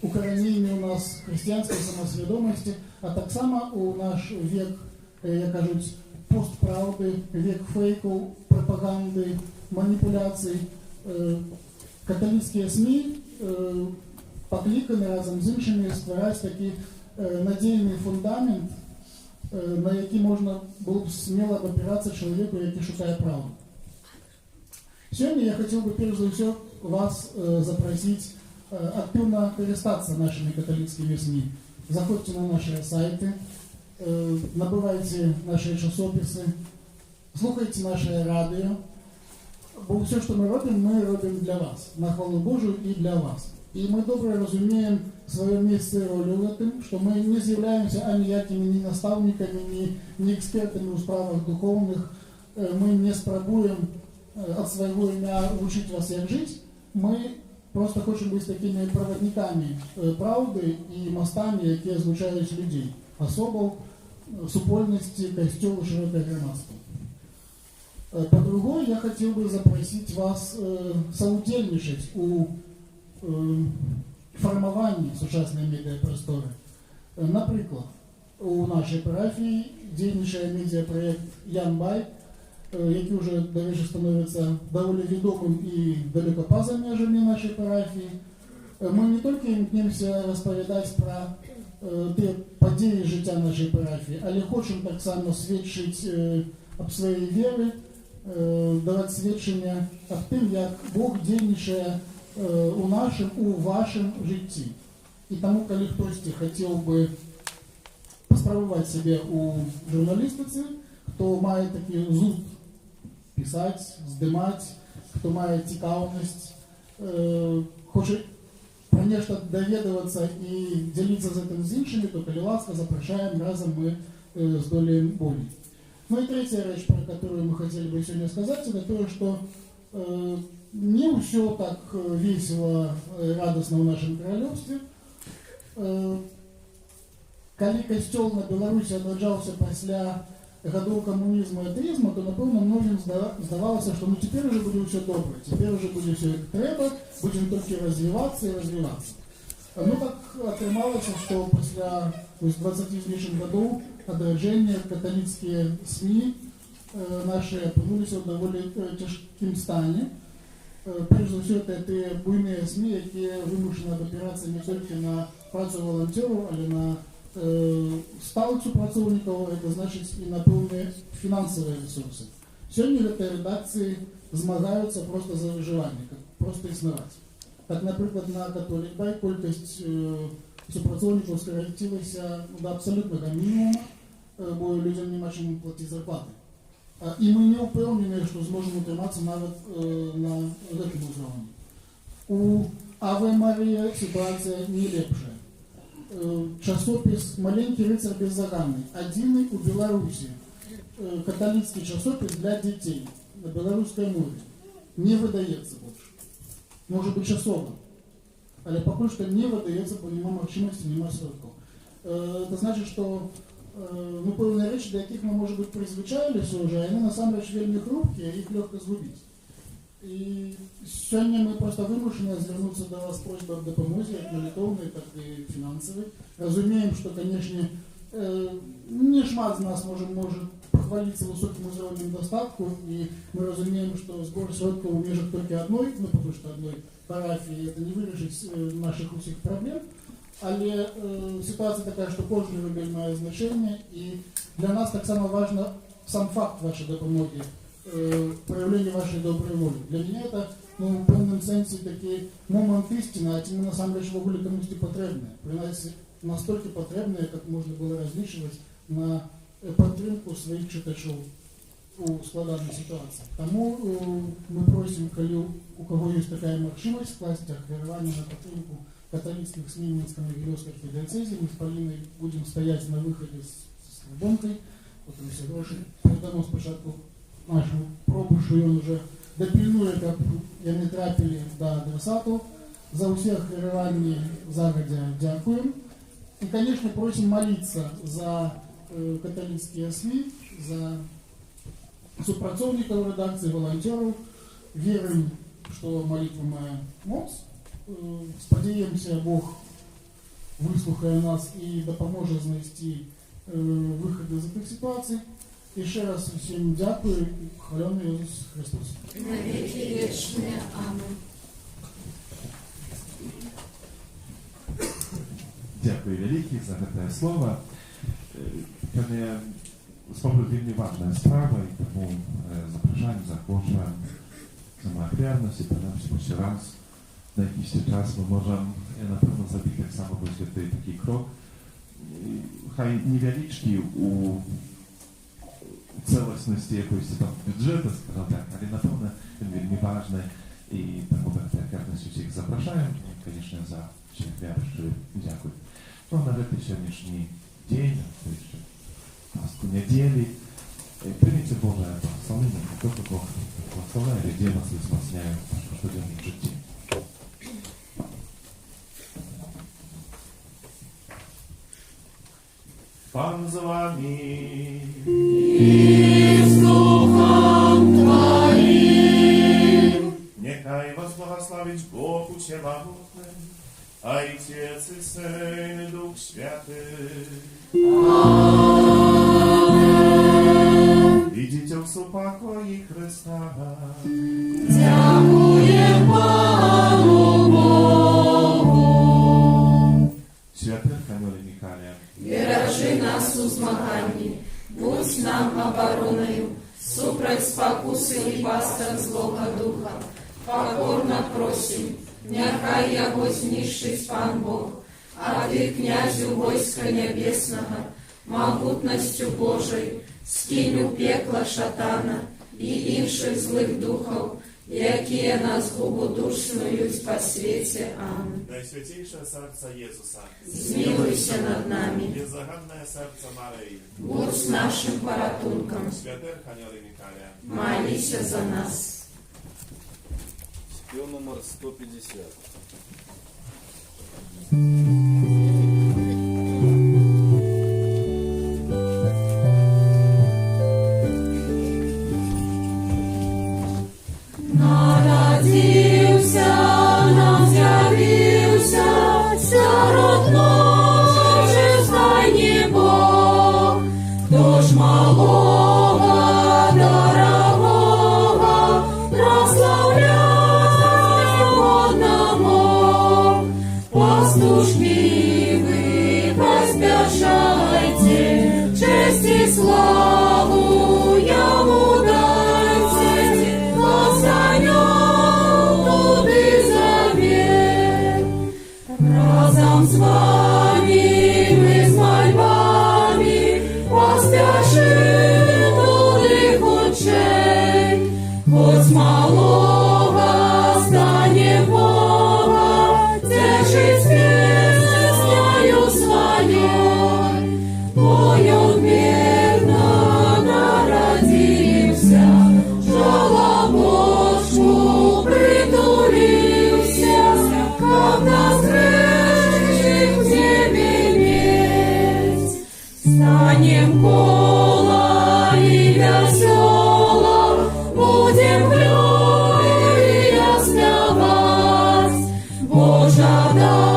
укараненню у нас хрысціянскай самасвядомасці, а таксама у наш век, як кажуць, постправды, век фейкаў, прапаганды, маніпуляцый. Каталіцкія СМИ пакліканы разам з іншымі ствараць такі надзейны фундамент, на які можна было б смело абапірацца чалавеку, які шукае правду. Сегодня я хотел бы прежде всего вас запросить активно користаться нашими католическими СМИ. Заходите на наши сайты, набывайте наши часописы, слухайте наше радио. Бо все, что мы робим для вас, на хвалу Божию и для вас. И мы добре разумеем свое место и роль в этом, что мы не являемся аніякими ни наставниками, ни экспертами в справах духовных. Мы не спробуем от своего имя учить вас, как жить. Мы просто хотим быть такими проводниками правды и мостами, які злучають людей, особо супольности, костёл и широкое громадство. По-другому, я хотел бы запросить вас соудельничать у формовании сучасной медиапросторы. Например, у нашей парафии дзейнічае медиапроект Янбай, які уже давеча становится довольно ведомым и далеко поза межами нашей парафии. Мы не только імкнемся розповідати про те події життя нашей парафии, але хочем так само свідчить об своей вере, давать свідчення об тим, як Бог дзейнічае у нашем, у вашем житті. И тому, коли хтось хотел бы поспробовать себе у журналистицы, кто має такий зуд писать, здимать, хто має цікавість, хоче про нечто довідуватися і ділитися з цим з іншими, то, коли ласка, запрошаємо, разом мы здолеем боль. Ну и третья речь, про которую мы хотели бы сегодня сказать, это то, что не все так весело и радостно в нашем королевстве. Коли костел на Беларуси отраджался после годов коммунизма и атеизма, то, напевно, многим здавалося, что ну теперь уже будет все добре, теперь уже будет все как треба, будем только развиваться и развиваться. Ну так отрималось, что после 20 с лишним годов отраджения католические СМИ наши опинулись в довольно тяжким стане. Прежде всего, это буйные СМИ, які вимушені опиратися не тільки на працю волонтерів, але на сталицю працівників, це значить і на певні фінансові ресурси. Сьогодні ці редакції змагаються просто за виживання, просто існувати. Так, наприклад, на Католикбай кількість супрацовників скоротилася до абсолютного мінімуму, бо людям нема чому платити зарплати. І ми не впевнені, що зможемо утриматися навіть на цьому уровні. У Аве Марія ситуація не лепша. Часопис «Маленький рыцарь бездоганный», один у Беларуси, католический часопис для детей на белорусской мове, не выдается больше. Может быть, часово. але пакуль што не выдаецца, бо няма магчымасці, няма сродкаў. Это значыць, што ну, пэўныя рэчы, да якіх мы, можа быць, прызвычаіліся ўжо, яны насамрэч вельмі хрупкія, іх лёгка згубіць. І сёння мы проста вымушаны звярнуцца да вас просьбай аб дапамозе, як малітоўнай, так і фінансавай. Разумеем, што, канешне, не шмат з нас можа пахваліцца высокім узроўнем дастатку, і мы разумеем, што збор сродкаў у межах толькі адной, ну, пакуль што адной парафіі, это не вырашыць нашых усіх праблем, але сітуацыя такая, што кожны рубель мае значэнне, і для нас таксама важна сам факт вашай дапамогі, проявление вашей доброй воли. Для меня это, ну, в певном сенсе такий момент истины, а ті насамрэч в огуле комусь потребные. Принаймні, настолько потребные, как можно было различивать на підтримку своих читачів у складанной ситуации. Тому мы просим, коли у кого есть такая можливість, вкласти ахвярування на підтримку католицких СМИ Минской Могилевской архидиоцезии. Мы с Полиной будем стоять на выходе с Слобонкой, потом все гроши передамо спочатку нашему пробу, що він вже допільнує, як яны трапили до адресату. За усе ахвярування загодя дякуем. И, конечно, просим молиться за католические СМИ, за супрацовников редакции, волонтеров. Верим, что молитва моя моц. Сподеемся, Бог выслухає нас и допоможе знайти выход из этих ситуаций. І ще раз всім дякую і хвалений Ісус Христос. На веки вечные. Аминь. Дякую великий за гэтае слово. Певне, слово вельмі важная справа, і тому запрошаємо, запрошуємо самоахвярність, і принаймні ще раз на якийсь час ми можемо, напевно, зробити так само такий крок. Хай невеличкий у целостности якоїсь там бюджету, скажімо так, але напевно він вельми важний, і тому ахвярність усіх запрошуємо, звісно, за ахвяру дякую. Ну, на этот сегодняшний день, то есть Пасху недели, примите Божие благословение, только Бог благословляет людей нас и спасняет в каждодневном житии. Пан з вами. И с Духом Твоим. Нехай вас благословить Бог Всемогутный, Отец и Сын и Дух Святый. Аминь. Идите в супокой Христа. Дякуем Пану Богу. Святых Анёле Михаиле, Бережи нас у змаганні, будь нам обороною, супроть спокуси і пасток злого духа. Покорно просим, нехай його знищить пан Бог, а ти, князю войска небесного, могутностью Божою, скинь у пекла шатана і інших злих духов, які нас губу душнують по світі. Аминь. Найсвятейшее сердце Иисуса, Змилуйся над нами, беззаганное сердце Марии, будь нашим порятунком, святых Анёле Михаиле, молися за нас. Спел номер 150. Народився, нам з'явився, серед ночі стайні Бог, хто ж малого, дорогого, прославляє одного. Пастушки ви поспішайте, честь і славу йому дайте, Господню туди завет. Разом з вами ми з мольбами поспіши туди хутчей, хоч малого стане Бога, тешить світ Шадай.